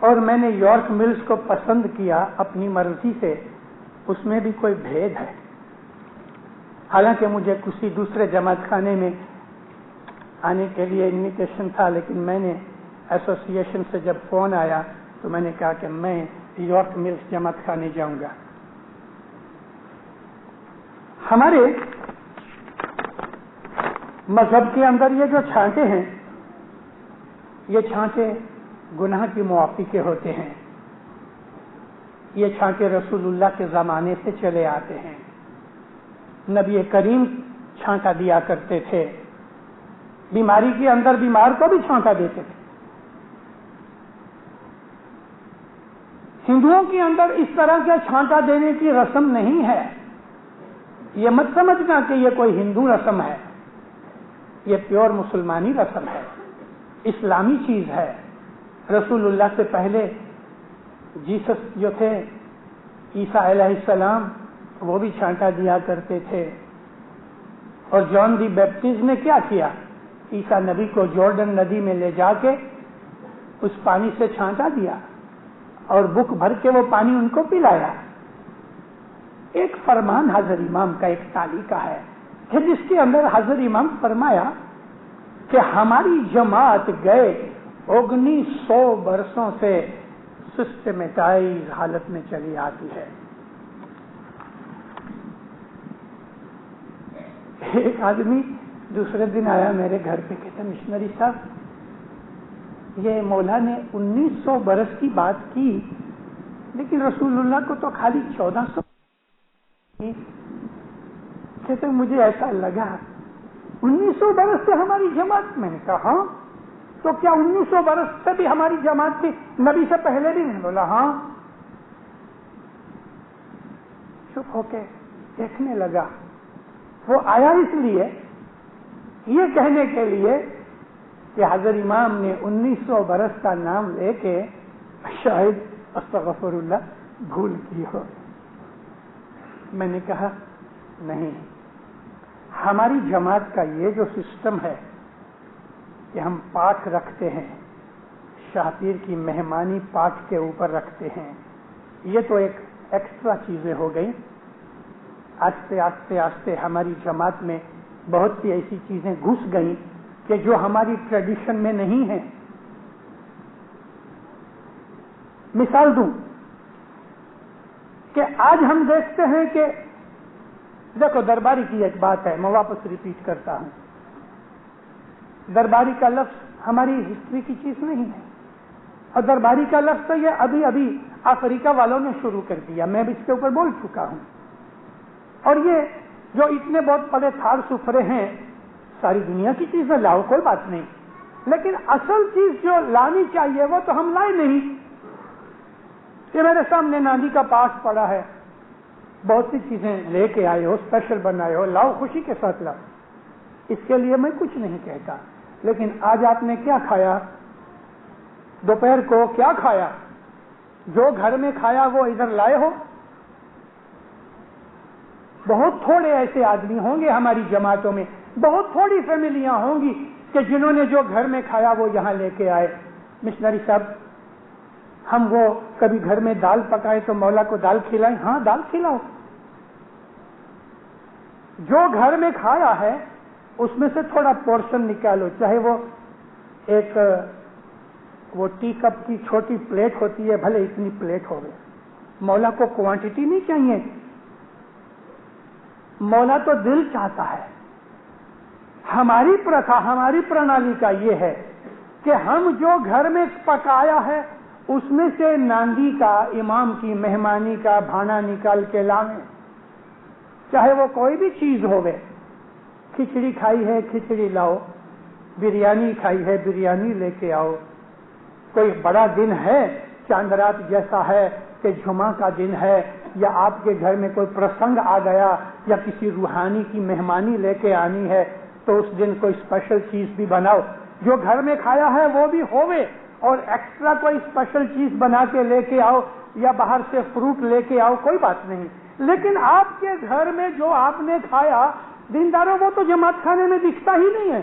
اور میں نے یارک ملز کو پسند کیا اپنی مرضی سے، اس میں بھی کوئی بھید ہے؟ حالانکہ مجھے کسی دوسرے جماعت خانے میں آنے کے لیے انویٹیشن تھا، لیکن میں نے ایسوسی ایشن سے جب فون آیا تو میں نے کہا کہ میں یارک ملز جماعت خانے جاؤں گا۔ ہمارے مذہب کے اندر یہ جو چھانٹے ہیں، یہ چھانٹے گناہ کی معافی کے ہوتے ہیں۔ یہ چھانٹے رسول اللہ کے زمانے سے چلے آتے ہیں۔ نبی کریم چھانٹا دیا کرتے تھے، بیماری کے اندر بیمار کو بھی چھانٹا دیتے تھے۔ ہندوؤں کے اندر اس طرح کے چھانٹا دینے کی رسم نہیں ہے۔ یہ مت سمجھنا کہ یہ کوئی ہندو رسم ہے، یہ پیور مسلمانی رسم ہے، اسلامی چیز ہے۔ رسول اللہ سے پہلے جیسس جو تھے، عیسیٰ علیہ السلام، وہ بھی چھانٹا دیا کرتے تھے۔ اور جان دی بیپٹسٹ نے کیا کیا؟ عیسیٰ نبی کو جارڈن ندی میں لے جا کے اس پانی سے چھانٹا دیا اور بک بھر کے وہ پانی ان کو پلایا۔ ایک فرمان حضرت امام کا ایک تالی کا ہے کہ جس کے اندر حضرت امام فرمایا کہ ہماری جماعت گئے 1900 برسوں سے سسٹمیٹائز حالت میں چلی آتی ہے۔ ایک آدمی دوسرے دن آیا میرے گھر پہ، کہتا مشنری صاحب یہ مولا نے 1900 برس کی بات کی، لیکن رسول اللہ کو تو خالی 1400۔ کہتے مجھے ایسا لگا 1900 برس سے ہماری جماعت۔ میں نے کہا ہاں، تو کیا 1900 برس سے بھی ہماری جماعت تھی؟ نبی سے پہلے بھی نہیں؟ بولا ہاں۔ چپ ہو کے دیکھنے لگا۔ وہ آیا اس لیے، یہ کہنے کے لیے کہ حضرت امام نے 1900 برس کا نام لے کے شاید استغفر اللہ بھول کی ہو۔ میں نے کہا نہیں، ہماری جماعت کا یہ جو سسٹم ہے کہ ہم پاٹ رکھتے ہیں، شاہ پیر کی مہمانی پاٹ کے اوپر رکھتے ہیں، یہ تو ایک ایکسٹرا چیزیں ہو گئی۔ آہستہ آہستہ آہستہ ہماری جماعت میں بہت سی ایسی چیزیں گھس گئیں کہ جو ہماری ٹریڈیشن میں نہیں ہیں۔ مثال دوں کہ آج ہم دیکھتے ہیں کہ دیکھو درباری کی ایک بات ہے، میں واپس ریپیٹ کرتا ہوں، درباری کا لفظ ہماری ہسٹری کی چیز نہیں ہے، اور درباری کا لفظ تو یہ ابھی افریقہ والوں نے شروع کر دیا، میں بھی اس کے اوپر بول چکا ہوں۔ اور یہ جو اتنے بہت بڑے تھار سفرے ہیں، ساری دنیا کی چیزیں لاؤ، کوئی بات نہیں، لیکن اصل چیز جو لانی چاہیے وہ تو ہم لائے نہیں۔ یہ میرے سامنے ناندی کا پاس پڑا ہے، بہت سی چیزیں لے کے آئے ہو، اسپیشل بنائے ہو، لاؤ، خوشی کے ساتھ لاؤ، اس کے لیے میں کچھ نہیں کہتا۔ لیکن آج آپ نے کیا کھایا؟ دوپہر کو کیا کھایا؟ جو گھر میں کھایا وہ ادھر لائے ہو؟ بہت تھوڑے ایسے آدمی ہوں گے ہماری جماعتوں میں، بہت تھوڑی فیملیاں ہوں گی کہ جنہوں نے جو گھر میں کھایا وہ یہاں لے کے آئے۔ مشنری صاحب، ہم وہ کبھی گھر میں دال پکائے تو مولا کو دال کھلائیں؟ ہاں، دال کھلاؤ۔ جو گھر میں کھایا ہے اس میں سے تھوڑا پورشن نکالو، چاہے وہ ایک وہ ٹی کپ کی چھوٹی پلیٹ ہوتی ہے، بھلے اتنی پلیٹ ہوگی، مولا کو کوانٹٹی نہیں چاہیے، مولا تو دل چاہتا ہے۔ ہماری پرتھا، ہماری پرنالی کا یہ ہے کہ ہم جو گھر میں پکایا ہے اس میں سے ناندی کا، امام کی مہمانی کا بھانا نکال کے لائیں، چاہے وہ کوئی بھی چیز ہوئے۔ کھچڑی کھائی ہے، کھچڑی لاؤ، بریانی کھائی ہے، بریانی لے کے آؤ۔ کوئی بڑا دن ہے، چاند رات جیسا ہے کہ جمعہ کا دن ہے، یا آپ کے گھر میں کوئی پرسنگ آ گیا، یا کسی روحانی کی مہمانی لے کے آنی ہے، تو اس دن کوئی اسپیشل چیز بھی بناؤ۔ جو گھر میں کھایا ہے وہ بھی ہوئے، اور ایکسٹرا کوئی اسپیشل چیز بنا کے لے کے آؤ، یا باہر سے فروٹ لے کے آؤ، کوئی بات نہیں۔ لیکن آپ کے گھر میں جو آپ نے کھایا، دینداروں، وہ تو جماعت خانے میں دکھتا ہی نہیں ہے۔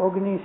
19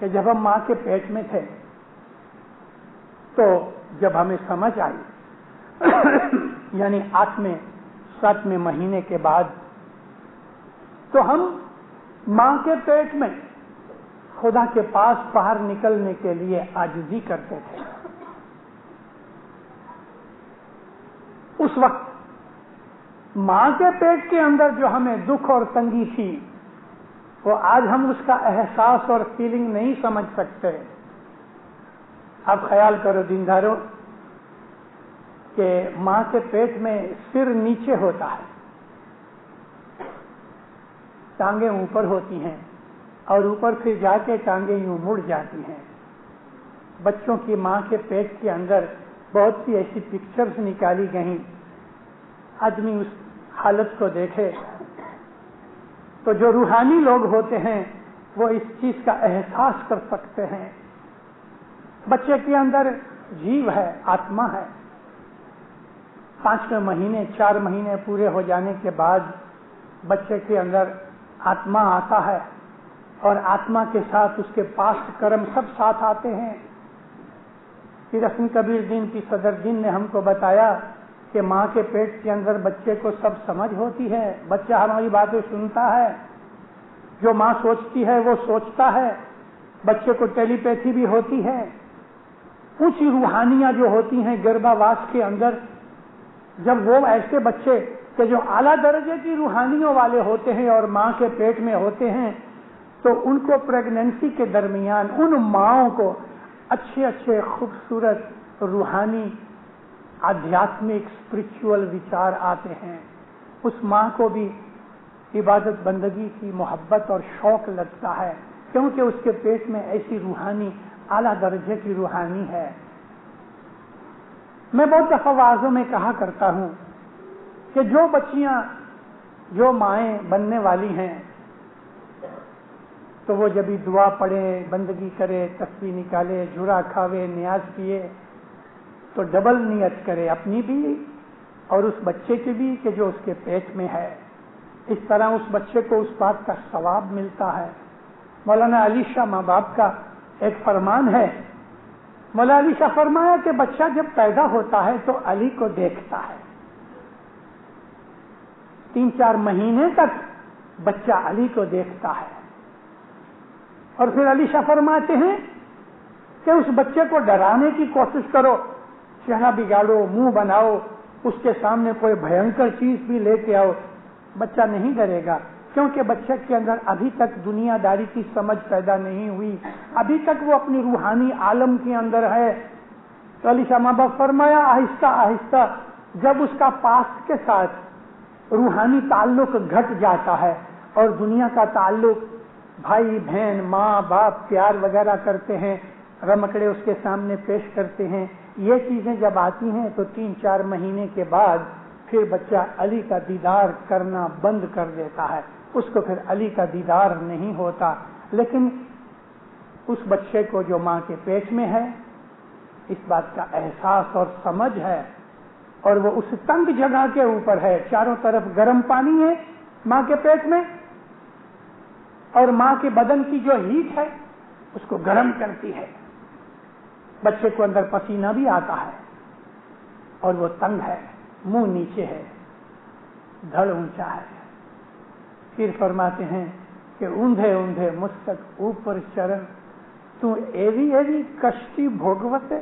کہ جب ہم ماں کے پیٹ میں تھے تو جب ہمیں سمجھ آئی یعنی 8ویں 7ویں مہینے کے بعد، تو ہم ماں کے پیٹ میں خدا کے پاس باہر نکلنے کے لیے عاجزی کرتے تھے۔ اس وقت ماں کے پیٹ کے اندر جو ہمیں دکھ اور تنگی تھی، وہ آج ہم اس کا احساس اور فیلنگ نہیں سمجھ سکتے۔ اب خیال کرو دیندارو کہ ماں کے پیٹ میں سر نیچے ہوتا ہے، ٹانگیں اوپر ہوتی ہیں، اور اوپر سے جا کے ٹانگیں یوں مڑ جاتی ہیں۔ بچوں کی ماں کے پیٹ کے اندر بہت سی ایسی پکچرز نکالی گئیں، آدمی اس حالت کو دیکھے تو جو روحانی لوگ ہوتے ہیں وہ اس چیز کا احساس کر سکتے ہیں۔ بچے کے اندر جیو ہے، آتما ہے۔ 5ویں مہینے 4 مہینے پورے ہو جانے کے بعد بچے کے اندر آتما آتا ہے، اور آتما کے ساتھ اس کے پاسٹ کرم سب ساتھ آتے ہیں۔ پھر حسن کبیر دین کی صدر دین نے ہم کو بتایا کہ ماں کے پیٹ کے اندر بچے کو سب سمجھ ہوتی ہے، بچہ ہماری باتیں سنتا ہے، جو ماں سوچتی ہے وہ سوچتا ہے، بچے کو ٹیلی پیتھی بھی ہوتی ہے۔ اونچی روحانیاں جو ہوتی ہیں گربھاواس کے اندر، جب وہ ایسے بچے کہ جو اعلیٰ درجے کی روحانیوں والے ہوتے ہیں اور ماں کے پیٹ میں ہوتے ہیں، تو ان کو پریگننسی کے درمیان ان ماؤں کو اچھے اچھے خوبصورت روحانی آدھیاتمک اسپرچول وچار آتے ہیں۔ اس ماں کو بھی عبادت بندگی کی محبت اور شوق لگتا ہے، کیونکہ اس کے پیٹ میں ایسی روحانی اعلیٰ درجے کی روحانی ہے۔ میں بہت دفعہ وعظوں میں کہا کرتا ہوں کہ جو بچیاں جو مائیں بننے والی ہیں تو وہ جب دعا پڑھے، بندگی کرے، تسبیح نکالے، جھرا کھاوے، نیاز کیے، تو ڈبل نیت کرے، اپنی بھی اور اس بچے کی بھی کہ جو اس کے پیٹ میں ہے۔ اس طرح اس بچے کو اس بات کا ثواب ملتا ہے۔ مولانا علی شاہ ماں باپ کا ایک فرمان ہے، مولانا علی شاہ فرمایا کہ بچہ جب پیدا ہوتا ہے تو علی کو دیکھتا ہے، 3-4 مہینے تک بچہ علی کو دیکھتا ہے، اور پھر علی شاہ فرماتے ہیں کہ اس بچے کو ڈرانے کی کوشش کرو، چہرہ بگاڑو، منہ بناؤ، اس کے سامنے کوئی بھینکر چیز بھی لے کے آؤ، بچہ نہیں ڈرے گا، کیونکہ بچے کے اندر ابھی تک دنیا داری کی سمجھ پیدا نہیں ہوئی، ابھی تک وہ اپنی روحانی عالم کے اندر ہے۔ تو علی شاہ ماں باپ فرمایا آہستہ آہستہ جب اس کا پاسٹ کے ساتھ روحانی تعلق گھٹ جاتا ہے اور دنیا کا تعلق بھائی بہن ماں باپ پیار وغیرہ کرتے ہیں، رمکڑے اس کے سامنے پیش کرتے ہیں، یہ چیزیں جب آتی ہیں تو 3-4 مہینے کے بعد پھر بچہ علی کا دیدار کرنا بند کر دیتا ہے، اس کو پھر علی کا دیدار نہیں ہوتا۔ لیکن اس بچے کو جو ماں کے پیٹ میں ہے اس بات کا احساس اور سمجھ ہے، اور وہ اس تنگ جگہ کے اوپر ہے، چاروں طرف گرم پانی ہے ماں کے پیٹ میں، اور ماں کے بدن کی جو ہیٹ ہے اس کو گرم کرتی ہے، بچے کو اندر پسینہ بھی آتا ہے، اور وہ تنگ ہے، منہ نیچے ہے، دھڑ اونچا ہے۔ پھر فرماتے ہیں کہ اوندھے اوندھے مستق اوپر چرن، تو ایوی ایوی کشتی بھوگوتے،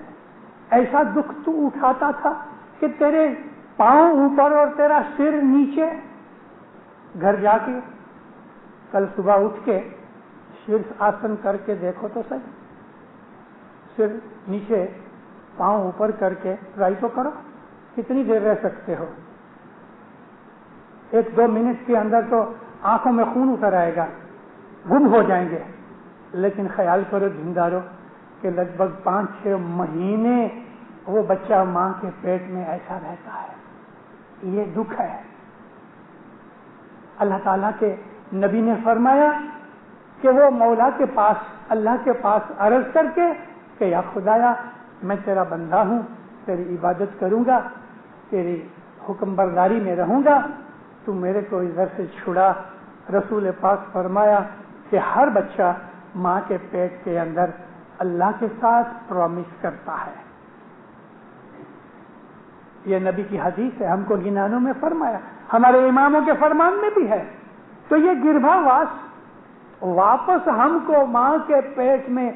ایسا دکھ تو اٹھاتا تھا کہ تیرے پاؤں اوپر اور تیرا سر نیچے۔ گھر جا کے کل صبح اٹھ کے شیرش آسن کر کے دیکھو تو صحیح، سر نیچے پاؤں اوپر کر کے ٹرائی تو کرو، کتنی دیر رہ سکتے ہو؟ 1-2 منٹ کے اندر تو آنکھوں میں خون اتر آئے گا، گم ہو جائیں گے۔ لیکن خیال کرو دیندارو کہ لگ بھگ 5-6 مہینے وہ بچہ ماں کے پیٹ میں ایسا رہتا ہے، یہ دکھ ہے۔ اللہ تعالیٰ کے نبی نے فرمایا کہ وہ مولا کے پاس، اللہ کے پاس عرض کر کے کہ یا خدایا میں تیرا بندہ ہوں، تیری عبادت کروں گا، تیری حکم برداری میں رہوں گا، تو میرے کو ادھر سے چھڑا۔ رسول پاک فرمایا کہ ہر بچہ ماں کے پیٹ کے اندر اللہ کے ساتھ پرومس کرتا ہے. یہ نبی کی حدیث ہے، ہم کو گنانوں میں فرمایا، ہمارے اماموں کے فرمان میں بھی ہے. تو یہ گربھاواس واپس ہم کو ماں کے پیٹ میں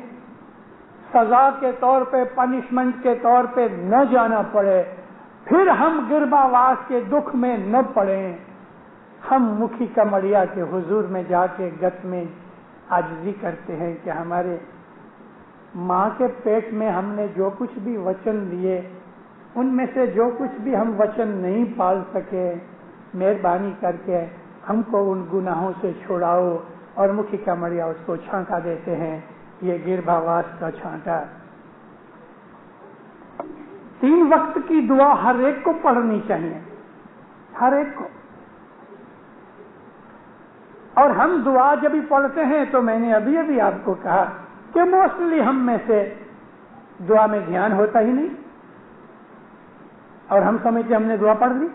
سزا کے طور پہ، پنشمنٹ کے طور پہ نہ جانا پڑے، پھر ہم گربھاواس کے دکھ میں نہ پڑیں. ہم مکھی کمڑیا کے حضور میں جا کے گت میں عاجزی کرتے ہیں کہ ہمارے ماں کے پیٹ میں ہم نے جو کچھ بھی وچن لیے، ان میں سے جو کچھ بھی ہم وچن نہیں پال سکے، مہربانی کر کے ہم کو ان گناہوں سے چھڑاؤ. اور مکھی کمڑیا اس کو چھانٹا دیتے ہیں، یہ گربھاواس کا چھانٹا. 3 وقت کی دعا ہر ایک کو پڑھنی چاہیے، ہر ایک کو. اور ہم دعا جب بھی پڑھتے ہیں تو میں نے ابھی آپ کو کہا کہ موسٹلی ہم میں سے دعا میں دھیان ہوتا ہی نہیں، اور ہم سمجھتے ہم نے دعا پڑھ لی.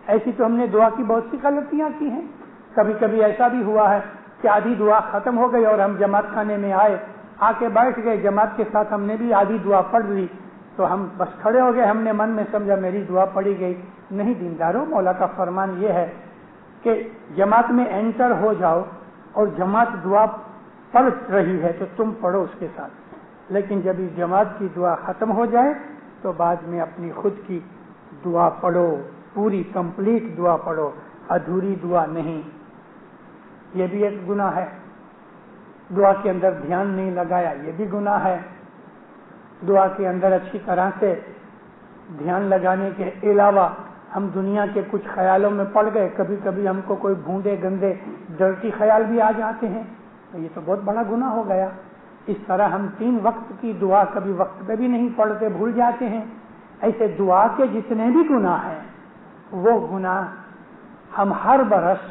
ایسی تو ہم نے دعا کی بہت سی غلطیاں کی ہیں. کبھی کبھی ایسا بھی ہوا ہے کہ آدھی دعا ختم ہو گئی اور ہم جماعت خانے میں آئے، آ کے بیٹھ گئے، جماعت کے ساتھ ہم نے بھی آدھی دعا پڑھ لی، تو ہم بس کھڑے ہو گئے، ہم نے من میں سمجھا میری دعا پڑھی گئی. نہیں دینداروں، مولا کا فرمان یہ ہے کہ جماعت میں انٹر ہو جاؤ اور جماعت دعا پڑھ رہی ہے تو تم پڑھو اس کے ساتھ، لیکن جب اس جماعت کی دعا ختم ہو جائے تو بعد میں اپنی خود کی دعا پڑھو، پوری کمپلیٹ دعا پڑھو، ادھوری دعا نہیں. یہ بھی ایک گناہ ہے. دعا کے اندر دھیان نہیں لگایا، یہ بھی گناہ ہے. دعا کے اندر اچھی طرح سے دھیان لگانے کے علاوہ ہم دنیا کے کچھ خیالوں میں پڑ گئے. کبھی کبھی ہم کو کوئی بھونڈے گندے ڈرٹی خیال بھی آ جاتے ہیں، یہ تو بہت بڑا گناہ ہو گیا. اس طرح ہم 3 وقت کی دعا کبھی وقت پہ بھی نہیں پڑھتے، بھول جاتے ہیں. ایسے دعا کے جتنے بھی گناہ ہیں وہ گناہ ہم ہر برس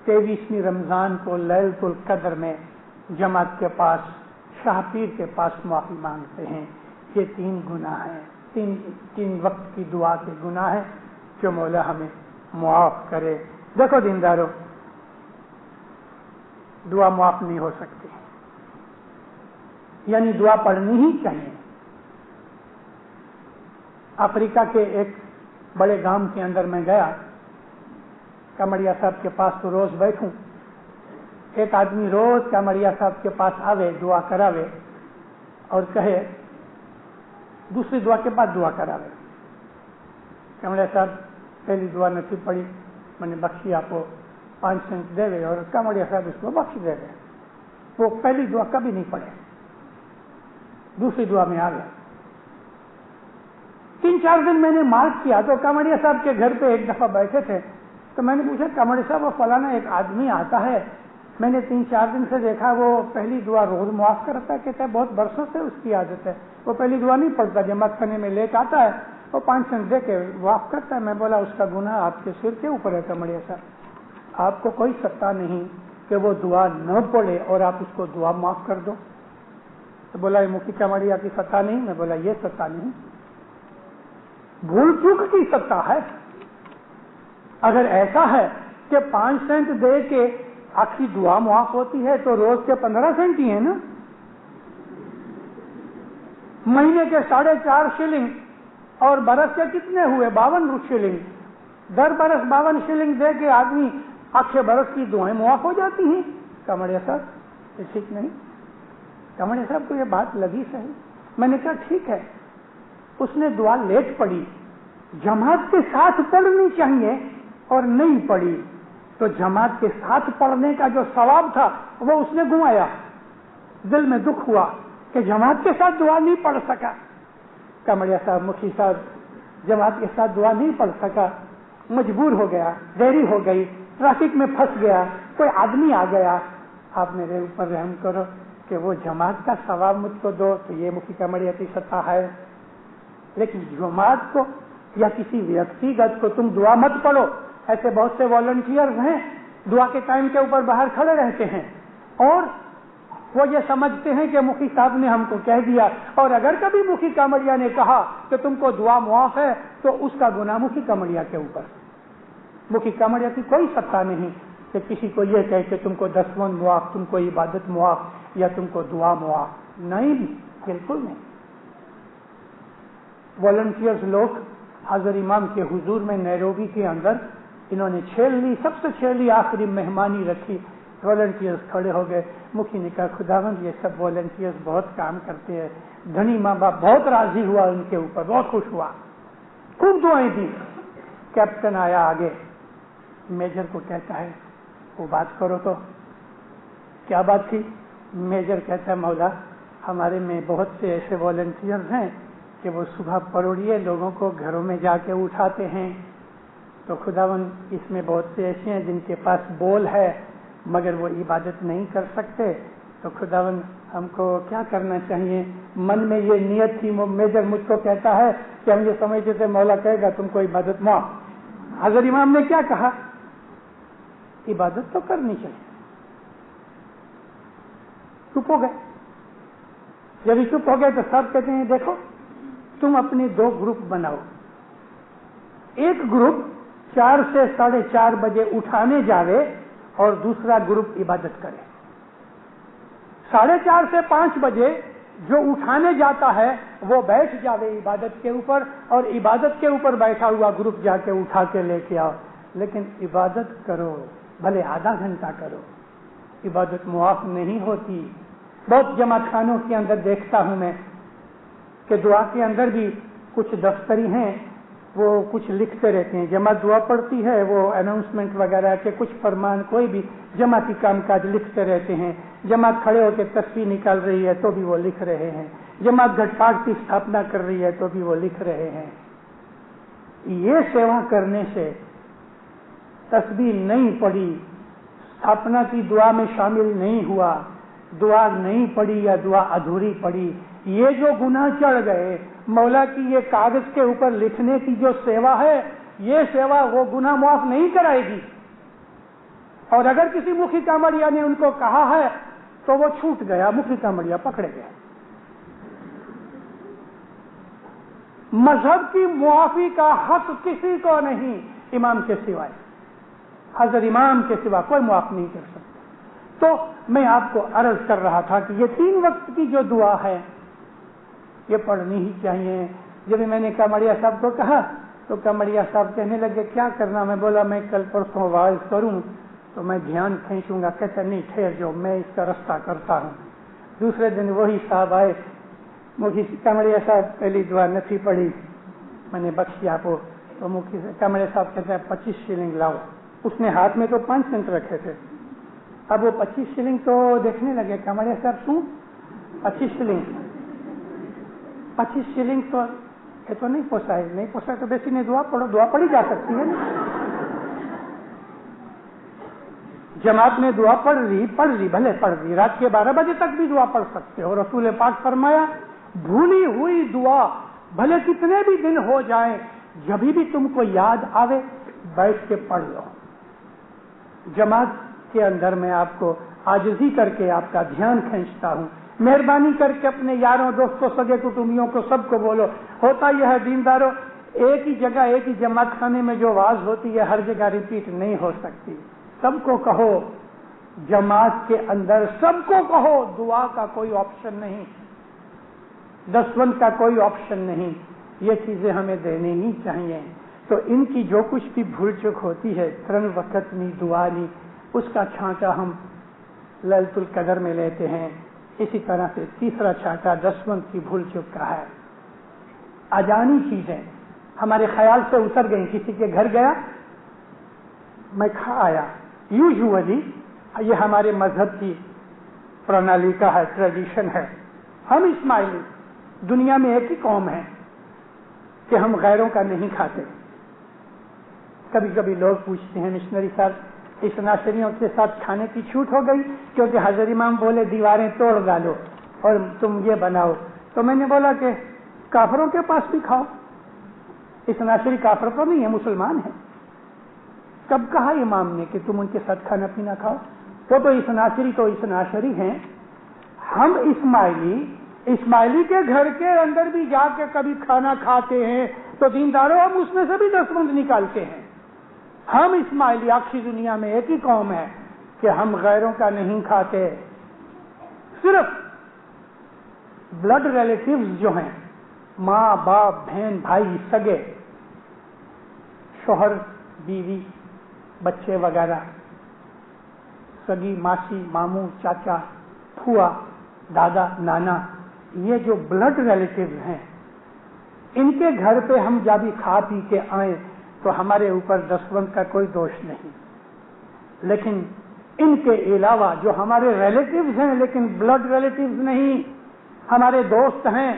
23ویں رمضان کو لیلۃ القدر میں جماعت کے پاس، شاہ پیر کے پاس معافی مانگتے ہیں. یہ 3 گناہ ہیں، 3 وقت کی دعا کے گناہ ہیں جو مولا ہمیں معاف کرے. دیکھو دیندارو، دعا معاف نہیں ہو سکتی، یعنی دعا پڑھنی ہی چاہیے. افریقہ کے ایک بڑے گاؤں کے اندر میں گیا، کمڑیا صاحب کے پاس تو روز بیٹھوں. ایک آدمی روز کمڑیا صاحب کے پاس آوے، دعا کراوے اور کہے دوسری دعا کے بعد دعا کراوے. کمڑیا صاحب پہلی دعا نہیں پڑھی، میں نے بخشی، آپ کو 5 سینٹ دے گئے، اور کمڑیا صاحب اس کو بخش دے گئے. وہ پہلی دعا کبھی نہیں پڑھے، دوسری دعا میں آ گئے. 3-4 دن میں نے مارک کیا تو کمڑیا صاحب کے گھر پہ ایک دفعہ بیٹھے تھے، تو میں نے پوچھا کمڑیا صاحب وہ فلانا ایک آدمی آتا ہے، میں نے 3-4 دن سے دیکھا وہ پہلی دعا روز معاف کرتا ہے، کہتا ہے بہت برسوں سے اس کی عادت ہے، وہ پہلی دعا نہیں پڑھتا، جماعت خانے میں لے کے آتا ہے، وہ 5 سینٹ دے کے معاف کرتا ہے. میں بولا اس کا گناہ آپ کے سر کے اوپر ہے کمڑیا صاحب، آپ کو کوئی ستا نہیں کہ وہ دعا نہ پڑھے اور آپ اس کو دعا معاف کر دو. تو بولا یہ مکھی کمڑیا کی ستا نہیں. میں بولا یہ ستا نہیں، بھول چوک کی ستا ہے. اگر ایسا ہے کہ 5 سینٹ دے کے آپ کی دعا معاف ہوتی ہے تو روز کے 15 سینٹ ہی ہے نا، مہینے کے 4.5 شلنگ، اور برس کے کتنے ہوئے 52 شلنگ، در برس 52 شلنگ دے کے آدمی اچھے برس کی دعائیں معاف ہو جاتی ہیں. کمڑیا صاحب یہ ٹھیک نہیں. کمڑیا صاحب کو یہ بات لگی صحیح. میں نے کہا ٹھیک ہے، اس نے دعا لیٹ پڑھی، جماعت کے ساتھ پڑھنی چاہیے اور نہیں پڑھی، تو جماعت کے ساتھ پڑھنے کا جو ثواب تھا وہ اس نے گنوایا. دل میں دکھ ہوا کہ جماعت کے ساتھ دعا نہیں پڑھ سکا. کمڑیا صاحب مکھی صاحب جماعت کے ساتھ دعا نہیں پڑھ سکا، مجبور ہو گیا، دیری ہو گئی، ٹریفک میں پھنس گیا، کوئی آدمی آ گیا. آپ میرے اوپر رحم کرو کہ وہ جماعت کا ثواب مجھ کو دو. تو یہ مکھی کمڑیا کی سطح ہے. لیکن جماعت کو یا کسی ویکتیگت کو تم دعا مت پڑھو. ایسے بہت سے والنٹیئرز ہیں دعا کے ٹائم کے اوپر باہر کھڑے رہتے ہیں اور وہ یہ سمجھتے ہیں کہ مکھی صاحب نے ہم کو کہہ دیا، اور اگر کبھی مکھی کمڑیا نے کہا کہ تم کو دعا معاف ہے تو اس کا گناہ مکھی کمڑیا کے اوپر. مکھی کمڑیا کی کوئی ستا نہیں. کہ کسی کو یہ کہے کہ تم کو دسوند معاف، تم کو عبادت معاف یا تم کو دعا معاف، نہیں، بالکل نہیں۔ والنٹیئرز لوگ حضرت امام کے حضور میں نیروبی کے اندر انہوں نے چھیڑ سب سے چھیڑ لی، آخری مہمانی رکھی، والنٹیئرز کھڑے ہو گئے۔ مکھی نے کہا خداوند یہ سب والنٹیئرز بہت کام کرتے ہیں، دھنی ماں باپ بہت راضی ہوا ان کے اوپر، بہت خوش ہوا، خوب دعائیں دی۔ کیپٹن آیا آگے، میجر کو کہتا ہے وہ بات کرو تو کیا بات تھی؟ میجر کہتا ہے مولا ہمارے میں بہت سے ایسے والنٹیئرز ہیں کہ وہ صبح پروڑیے لوگوں کو گھروں میں جا کے اٹھاتے ہیں، تو خداوند اس میں بہت سے ایسے ہیں جن کے پاس بول ہے مگر وہ عبادت نہیں کر سکتے، تو خداوند ہم کو کیا کرنا چاہیے؟ من میں یہ نیت تھی، میجر مجھ کو کہتا ہے کہ ہم یہ سمجھتے تھے مولا کہے گا تم کو عبادت معاف۔ حضرت امام نے کیا کہا؟ عبادت تو کرنی چاہیے۔ چپ ہو گئے۔ جب یہ چپ ہو گئے تو سب کہتے ہیں دیکھو تم اپنے دو گروپ بناؤ، ایک گروپ 4 سے 4:30 بجے اٹھانے جاوے اور دوسرا گروپ عبادت کرے۔ 4:30 سے 5 بجے جو اٹھانے جاتا ہے وہ بیٹھ جاوے عبادت کے اوپر، اور عبادت کے اوپر بیٹھا ہوا گروپ جا کے اٹھا کے لے کے آؤ، لیکن عبادت کرو، بھلے آدھا گھنٹہ کرو۔ عبادت معاف نہیں ہوتی۔ بہت جماعت خانوں کے اندر دیکھتا ہوں میں کہ دعا کے اندر بھی کچھ دفتری ہیں، وہ کچھ لکھتے رہتے ہیں، جماعت دعا پڑتی ہے وہ اناؤنسمنٹ وغیرہ کے کچھ فرمان کوئی بھی جماعتی کام کاج لکھتے رہتے ہیں، جماعت کھڑے ہو کے تصویر نکال رہی ہے تو بھی وہ لکھ رہے ہیں، جماعت گھٹ پاٹ کی استھاپنا کر رہی ہے تو بھی وہ لکھ رہے ہیں۔ یہ سیوا کرنے سے تسبیح نہیں پڑھی، استھاپنا کی دعا میں شامل نہیں ہوا، دعا نہیں پڑھی یا دعا ادھوری پڑھی، یہ جو گناہ چڑھ گئے، مولا کی یہ کاغذ کے اوپر لکھنے کی جو سیوا ہے، یہ سیوا وہ گناہ معاف نہیں کرائے گی۔ اور اگر کسی مکھی کامڑیا نے ان کو کہا ہے تو وہ چھوٹ گیا، مکھی کامڑیا پکڑے گئے۔ مذہب کی معافی کا حق کسی کو نہیں امام کے سوائے، حضرت امام کے سوا کوئی معاف نہیں کر سکتا۔ تو میں آپ کو عرض کر رہا تھا کہ یہ 3 وقت کی جو دعا ہے یہ پڑھنی ہی چاہیے۔ جب میں نے کامڑیا صاحب کو کہا تو کامڑیا صاحب کہنے لگے کیا کرنا؟ میں بولا میں کل پرسوں واعظ کروں تو میں دھیان کھینچوں گا۔ کہتے نہیں ٹھہر جو، میں اس کا رستہ کرتا ہوں۔ دوسرے دن وہی صاحب آئے، مجھے کامڑیا صاحب پہلی دعا نہ تھی پڑھی، میں نے بخشی آپ کو، تو کامڑیا صاحب کہتے ہیں 25 شلنگ لاؤ۔ اس نے ہاتھ میں تو 5 سینٹ رکھے تھے، اب وہ 25 شلنگ تو دیکھنے لگے، کامڑیا صاحب سوں 25 شلنگ تو یہ تو نہیں پوسائے، نہیں پوسائے تو بیسی نے دعا پڑھو، دعا پڑھی جا سکتی ہے نا۔ جماعت میں دعا پڑھ رہی بھلے پڑھ رہی، رات کے 12 بجے تک بھی دعا پڑھ سکتے ہو۔ رسول پاک فرمایا بھولی ہوئی دعا بھلے کتنے بھی دن ہو جائیں، جبھی بھی تم کو یاد آوے بیٹھ کے پڑھ لو۔ جماعت کے اندر میں آپ کو عاجزی کر کے آپ کا دھیان کھینچتا ہوں، مہربانی کر کے اپنے یاروں دوستوں سگے کٹمبیوں کو سب کو بولو۔ ہوتا یہ ہے دینداروں، ایک ہی جگہ ایک ہی جماعت خانے میں جو واز ہوتی ہے ہر جگہ ریپیٹ نہیں ہو سکتی، سب کو کہو، جماعت کے اندر سب کو کہو، دعا کا کوئی آپشن نہیں، دسوند کا کوئی آپشن نہیں، یہ چیزیں ہمیں دینی ہی چاہیے۔ تو ان کی جو کچھ بھی بھول چک ہوتی ہے، 3 وقت نہیں دعا نہیں، اس کا چھانٹا ہم لیلۃ القدر میں لیتے ہیں۔ اسی طرح سے تیسرا چھانٹا دسوند کی بھول چک کا ہے۔ اجانی چیزیں ہمارے خیال سے اتر گئی، کسی کے گھر گیا میں کھا آیا، یوزولی یہ ہمارے مذہب کی پرنالی کا ہے، ٹریڈیشن ہے۔ ہم اسماعیلی دنیا میں ایک ہی قوم ہے کہ ہم غیروں کا نہیں کھاتے۔ کبھی کبھی لوگ پوچھتے ہیں مشنری صاحب اس ناشریوں کے ساتھ کھانے کی چھوٹ ہو گئی کیونکہ حضرت امام بولے دیواریں توڑ ڈالو اور تم یہ بناؤ، تو میں نے بولا کہ کافروں کے پاس بھی کھاؤ، اس ناشری کافر تو نہیں ہے، مسلمان ہے۔ کب کہا امام نے کہ تم ان کے ساتھ کھانا پینا کھاؤ؟ وہ تو اس ناشری ہیں۔ ہم اسماعیلی کے گھر کے اندر بھی جا کے کبھی کھانا کھاتے ہیں تو دینداروں ہم اس میں سے بھی دسوند نکالتے ہیں۔ ہم اسماعیلی آخری دنیا میں ایک ہی قوم ہے کہ ہم غیروں کا نہیں کھاتے. صرف بلڈ ریلیٹیوز جو ہیں، ماں باپ بہن بھائی سگے، شوہر بیوی بچے وغیرہ، سگی ماسی ماموں چاچا پھوا دادا نانا، یہ جو بلڈ ریلیٹیوز ہیں، ان کے گھر پہ ہم جب کھا پی کے آئیں تو ہمارے اوپر دستبند کا کوئی دوش نہیں. لیکن ان کے علاوہ جو ہمارے ریلیٹیوز ہیں لیکن بلڈ ریلیٹیوز نہیں، ہمارے دوست ہیں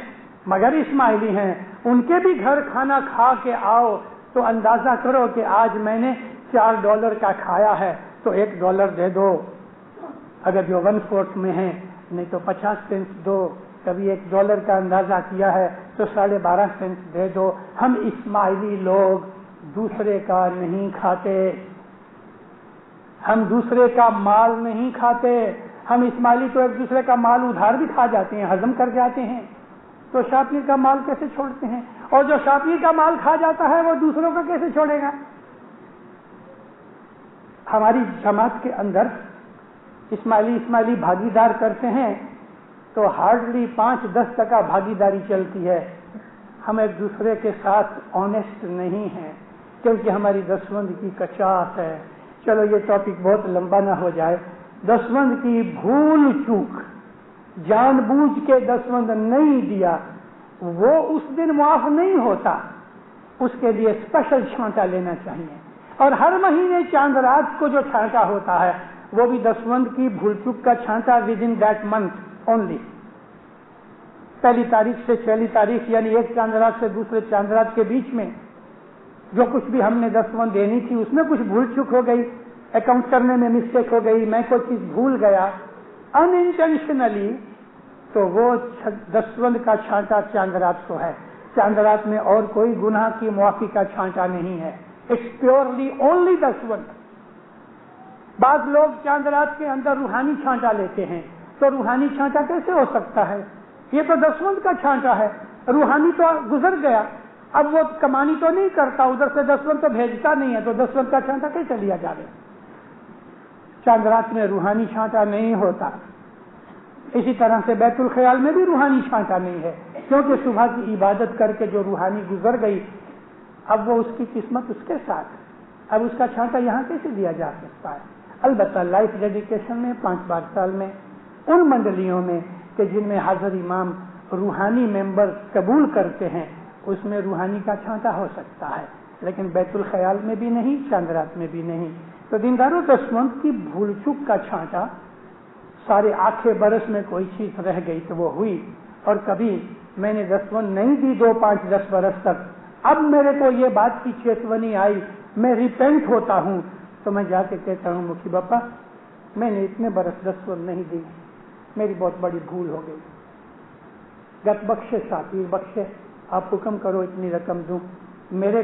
مگر اسماعیلی ہیں، ان کے بھی گھر کھانا کھا کے آؤ تو اندازہ کرو کہ آج میں نے $4 کا کھایا ہے تو $1 دے دو. اگر جو 1/4 میں ہے نہیں تو 50 سینٹ دو. کبھی $1 کا اندازہ کیا ہے تو 12.5 سینٹ دے دو. ہم اسماعیلی لوگ دوسرے کا نہیں کھاتے، ہم دوسرے کا مال نہیں کھاتے. ہم اسماعیلی تو ایک دوسرے کا مال ادھار بھی کھا جاتے ہیں، ہضم کر جاتے ہیں، تو شاپیر کا مال کیسے چھوڑتے ہیں؟ اور جو شاپیر کا مال کھا جاتا ہے وہ دوسروں کا کیسے چھوڑے گا؟ ہماری جماعت کے اندر اسماعیلی بھاگیدار کرتے ہیں تو ہارڈلی 5-10% بھاگیداری چلتی ہے. ہم ایک دوسرے کے ساتھ آنےسٹ نہیں ہیں کیونکہ ہماری دستبند کی کچاس ہے. چلو یہ ٹاپک بہت لمبا نہ ہو جائے. دستبند کی بھول چوک، جان بوجھ کے دستبند نہیں دیا، وہ اس دن معاف نہیں ہوتا، اس کے لیے اسپیشل چھانٹا لینا چاہیے. اور ہر مہینے چاند رات کو جو چھانٹا ہوتا ہے وہ بھی دستبند کی بھول چوک کا چھانٹا with in that month only. 1 تاریخ سے 6 تاریخ یعنی ایک چاند رات سے دوسرے چاند رات کے بیچ میں جو کچھ بھی ہم نے دستبند دینی تھی اس میں کچھ بھول چوک ہو گئی، اکاؤنٹ کرنے میں مسٹیک ہو گئی، میں کوئی چیز بھول گیا ان انٹینشنلی، تو وہ دستبند کا چھانٹا چاند رات کو ہے. چاند رات میں اور کوئی گناہ کی معافی کا چھانٹا نہیں ہے. اٹس پیورلی اونلی دستبند. بعض لوگ چاند رات کے اندر روحانی چھانٹا لیتے ہیں، تو روحانی چھانٹا کیسے ہو سکتا ہے؟ یہ تو دستبند کا چھانٹا ہے. روحانی تو گزر گیا، اب وہ کمانی تو نہیں کرتا، ادھر سے دستبند تو بھیجتا نہیں ہے، تو دستبند کا چھانٹا کیسے لیا جائے؟ چاند رات میں روحانی چھانٹا نہیں ہوتا. اسی طرح سے بیت الخیال میں بھی روحانی چھانٹا نہیں ہے، کیونکہ صبح کی عبادت کر کے جو روحانی گزر گئی اب وہ اس کی قسمت اس کے ساتھ، اب اس کا چھانٹا یہاں کیسے دیا جا سکتا ہے؟ البتہ لائف ڈیڈیکیشن میں 5 بار سال میں ان منڈلیوں میں کہ جن میں حاضر امام روحانی ممبر قبول کرتے ہیں اس میں روحانی کا چھانٹا ہو سکتا ہے، لیکن بیت الخیال میں بھی نہیں، چاند رات میں بھی نہیں. تو دینداروں دستبند کی بھول چوک کا چھانٹا سارے آخر برس میں کوئی چیز رہ گئی تو وہ ہوئی، اور کبھی میں نے دستبند نہیں دی 2, 5, 10 برس تک، اب میرے کو یہ بات کی چیتونی آئی، میں ریپینٹ ہوتا ہوں، تو میں جا کے کہتا ہوں مکھی باپا میں نے اتنے برس دستبند نہیں دی، میری بہت بڑی بھول ہو گئی، گت بخشے شاپیر بخشے، آپ حکم کرو اتنی رقم دوں، میرے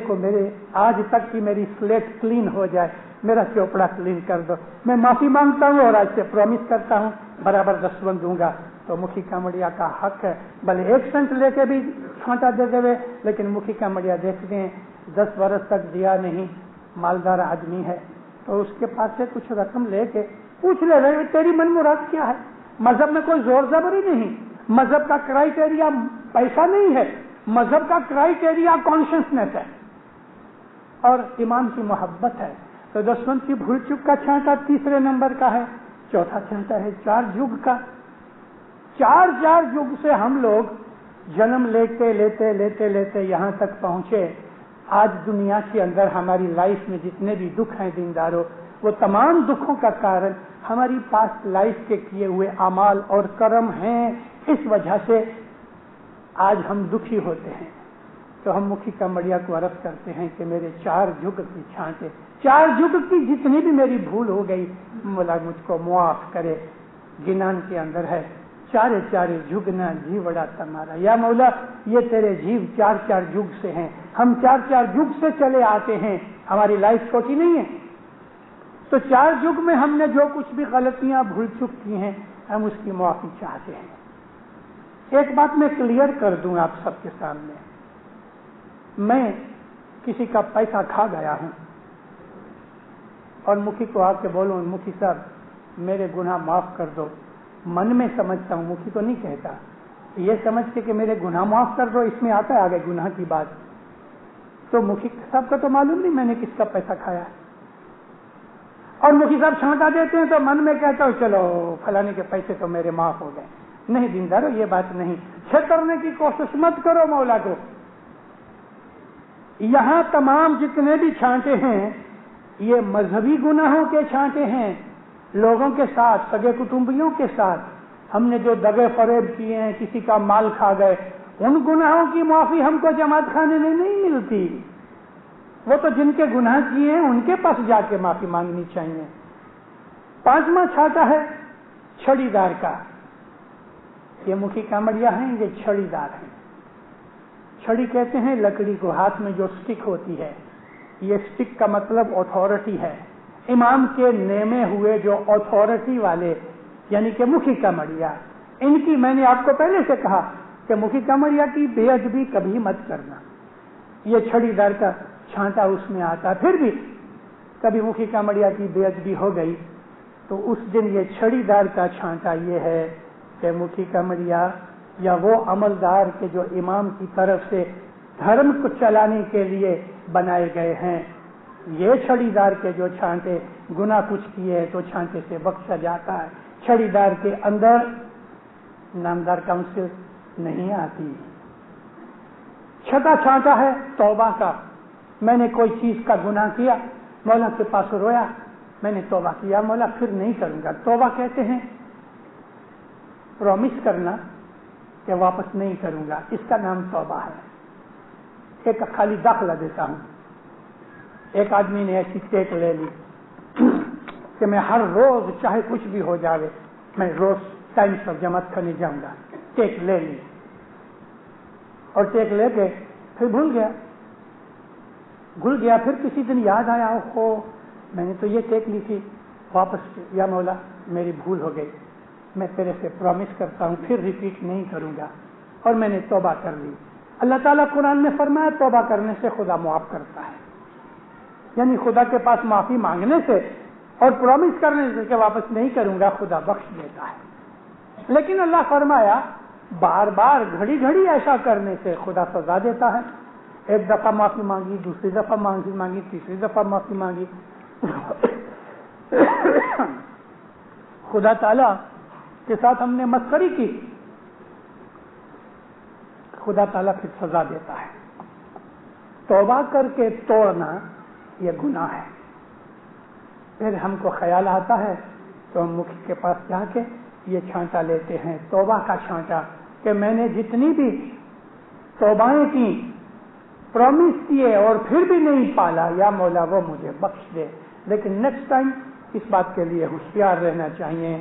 آج تک کی میری سلیٹ کلین ہو جائے، میرا چوپڑا کلین کر دو. میں معافی مانگتا ہوں اور آج سے پرومس کرتا ہوں برابر دستبند دوں گا. تو مکھی کامڑیا کا حق ہے، بھلے 1 سینٹ لے کے بھی چھانٹا دے دے، لیکن مکھی کامڑیا دیکھتے ہیں 10 برس تک دیا نہیں، مالدار آدمی ہے، تو اس کے پاس سے کچھ رقم لے کے پوچھ لے رہے تیری من مراد کیا ہے. مذہب میں کوئی زور زبری نہیں، مذہب کا کرائیٹیریا پیسہ نہیں ہے، مذہب کا کرائیٹیریا کانشیسنس ہے اور ایمان کی محبت ہے. تو دستبند کی بھول چوک کا چھانٹا 3 نمبر کا ہے. 4تھا چھانٹا ہے 4 جگ کا. 4 جگ سے ہم لوگ جنم لیتے یہاں تک پہنچے. آج دنیا کے اندر ہماری لائف میں جتنے بھی دکھ ہیں دینداروں، وہ تمام دکھوں کا کارن ہماری پاسٹ لائف کے کیے ہوئے اعمال اور کرم ہیں. اس وجہ سے آج ہم دکھی ہوتے ہیں. تو ہم مکھی کامڑیا کو عرض کرتے ہیں کہ میرے 4 جگ کی چھانٹے، 4 جگ کی جتنی بھی میری بھول ہو گئی مولا مجھ کو معاف کرے. گنان کے اندر ہے 4 جگنا جیوڑا تمہارا. یا مولا یہ تیرے جیو 4 جگ سے ہیں، ہم 4 جگ سے چلے آتے ہیں، ہماری لائف چھوٹی نہیں ہے. تو 4 جگ میں ہم نے جو کچھ بھی غلطیاں بھول چک کی ہیں ہم اس کی معافی چاہتے ہیں. ایک بات میں کلیئر کر دوں آپ سب کے سامنے، میں کسی کا پیسہ کھا گیا ہوں، اور مکھی کو آ کے بولوں مکھی صاحب میرے گناہ معاف کر دو، من میں سمجھتا ہوں، مکھی کو نہیں کہتا، یہ سمجھ کے کہ میرے گناہ معاف کر دو، اس میں آتا ہے آگے گناہ کی بات، تو مکھی صاحب کو تو معلوم نہیں میں نے کس کا پیسہ کھایا، اور مکھی صاحب چھانٹا دیتے ہیں تو من میں کہتا ہوں چلو فلانے کے پیسے تو میرے معاف ہو گئے۔ نہیں دیندارو، یہ بات نہیں، چھترنے کی کوشش مت کرو مولا کو۔ یہاں تمام جتنے بھی چھانٹے ہیں یہ مذہبی گناہوں کے چھانٹے ہیں، لوگوں کے ساتھ، سگے کٹمبیوں کے ساتھ ہم نے جو دغے فریب کیے ہیں، کسی کا مال کھا گئے، ان گناہوں کی معافی ہم کو جماعت خانے میں نہیں ملتی، وہ تو جن کے گناہ کیے ہیں ان کے پاس جا کے معافی مانگنی چاہیے۔ پانچواں چھانٹا ہے چھڑی دار کا۔ یہ مکھی کامڑیا ہیں، یہ چھڑی دار ہیں۔ چھڑی کہتے ہیں لکڑی کو، ہاتھ میں جو سٹک ہوتی ہے، یہ سٹک کا مطلب اتھارٹی ہے، امام کے نیمے ہوئے جو اتھارٹی والے، یعنی کہ مکھی کامڑیا، ان کی میں نے آپ کو پہلے سے کہا کہ مکھی کامڑیا کی بے ادبی کبھی مت کرنا، یہ چھڑی دار کا چھانٹا اس میں آتا۔ پھر بھی کبھی مکھی کامڑیا کی بے ادبی ہو گئی تو اس دن یہ چھڑی دار کا چھانٹا یہ ہے کہ مکھی کامڑیا یا وہ عملدار کے جو امام کی طرف سے دھرم کو چلانے کے لیے بنائے گئے ہیں، یہ چھڑی دار کے جو چھانٹے گناہ کچھ کیے تو چھانٹے سے بخشا جاتا ہے۔ چھڑی دار کے اندر نامدار کونسل نہیں آتی۔ چھٹا چھانٹا ہے توبہ کا۔ میں نے کوئی چیز کا گناہ کیا، مولا کے پاس رویا، میں نے توبہ کیا مولا پھر نہیں کروں گا۔ توبہ کہتے ہیں پرومس کرنا کہ واپس نہیں کروں گا، اس کا نام توبہ ہے۔ ایک خالی داخلہ دیتا ہوں، ایک آدمی نے ایسی ٹیک لے لی کہ میں ہر روز چاہے کچھ بھی ہو جاوے میں روز ٹائم پر جماعت کرنے جاؤں گا، ٹیک لے لی اور ٹیک لے کے پھر بھول گیا، پھر کسی دن یاد آیا او میں نے تو یہ ٹیک لی تھی، واپس یا مولا میری بھول ہو گئی، میں تیرے سے پرومس کرتا ہوں پھر ریپیٹ نہیں کروں گا، اور میں نے توبہ کر لی۔ اللہ تعالیٰ قرآن میں فرمایا توبہ کرنے سے خدا معاف کرتا ہے، یعنی خدا کے پاس معافی مانگنے سے اور پرومس کرنے سے کہ واپس نہیں کروں گا خدا بخش دیتا ہے۔ لیکن اللہ فرمایا بار بار گھڑی گھڑی ایسا کرنے سے خدا سزا دیتا ہے۔ ایک دفعہ معافی مانگی، دوسری دفعہ معافی مانگی، تیسری دفعہ معافی مانگی، خدا تعالیٰ کے ساتھ ہم نے مسخری کی، خدا تعالیٰ پھر سزا دیتا ہے۔ توبہ کر کے توڑنا یہ گناہ ہے۔ پھر ہم کو خیال آتا ہے تو ہم مکھی کے پاس جا کے یہ چھانٹا لیتے ہیں، توبہ کا چھانٹا، کہ میں نے جتنی بھی توبائیں کی، پرومس کیے اور پھر بھی نہیں پالا، یا مولا وہ مجھے بخش دے۔ لیکن نیکسٹ ٹائم اس بات کے لیے ہوشیار رہنا چاہیے۔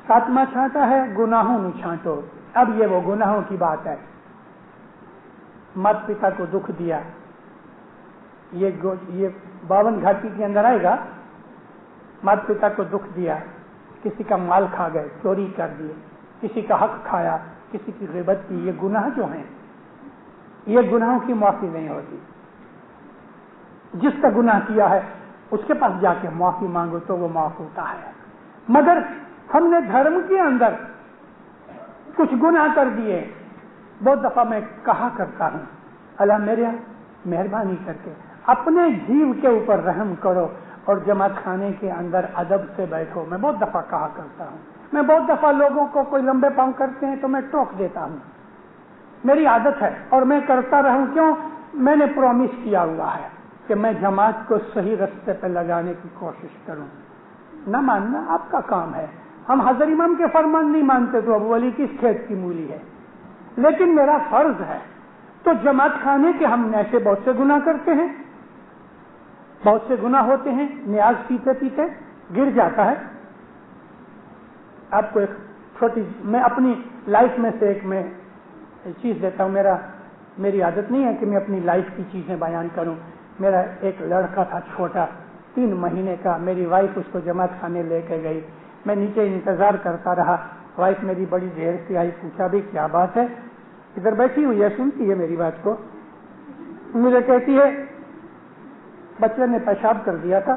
ساتواں چھانٹا ہے گناہوں میں چھانٹو۔ اب یہ وہ گناہوں کی بات ہے۔ مات پتا کو دکھ دیا، یہ 52 گھاٹی کے اندر آئے گا۔ مات پتا کو دکھ دیا، کسی کا مال کھا گئے، چوری کر دیے، کسی کا حق کھایا، کسی کی غیبت کی، یہ گناہ جو ہیں یہ گناہوں کی معافی نہیں ہوتی۔ جس کا گناہ کیا ہے اس کے پاس جا کے معافی مانگو تو وہ معاف ہوتا ہے۔ مگر ہم نے دھرم کے اندر کچھ گناہ کر دیے۔ بہت دفعہ میں کہا کرتا ہوں اللہ میرے مہربانی کر کے اپنے جیو کے اوپر رحم کرو اور جماعت خانے کے اندر ادب سے بیٹھو۔ میں بہت دفعہ کہا کرتا ہوں، میں بہت دفعہ لوگوں کو کوئی لمبے پاؤں کرتے ہیں تو میں ٹوک دیتا ہوں، میری عادت ہے اور میں کرتا رہوں۔ کیوں؟ میں نے پرومس کیا ہوا ہے کہ میں جماعت کو صحیح رستے پہ لگانے کی کوشش کروں۔ نہ ماننا آپ کا کام ہے، ہم حضرت امام کے فرمان نہیں مانتے تو ابو علی کس کھیت کی مولی ہے، لیکن میرا فرض ہے۔ تو جماعت خانے کے ہم ایسے بہت سے گناہ کرتے ہیں، بہت سے گناہ ہوتے ہیں، نیاز پیتے پیتے گر جاتا ہے۔ آپ کو ایک چھوٹی، میں اپنی لائف میں سے ایک میں چیز دیتا ہوں۔ میری عادت نہیں ہے کہ میں اپنی لائف کی چیزیں بیان کروں۔ میرا ایک لڑکا تھا چھوٹا 3 مہینے کا، میری وائف اس کو جماعت خانے لے کے گئی، میں نیچے انتظار کرتا رہا۔ وائف میری بڑی دیر سے آئی، پوچھا بھی کیا بات ہے، ادھر بیٹھی ہوئی ہے، سنتی ہے میری بات کو۔ مجھے کہتی ہے بچے نے پیشاب کر دیا تھا،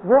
وہ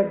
1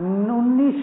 19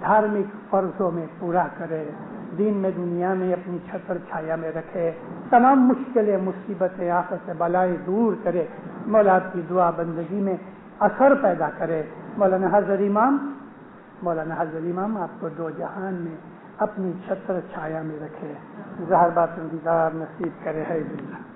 دھارمک فرضوں میں پورا کرے، دین میں دنیا میں اپنی چھتر چھایا میں رکھے، تمام مشکلیں مصیبتیں آفت بلائیں دور کرے، مولا آپ کی دعا بندگی میں اثر پیدا کرے۔ مولانا حضر امام آپ کو دو جہان میں اپنی چھتر چھایا میں رکھے، زہر باطن دیدار نصیب کرے ہے باللہ۔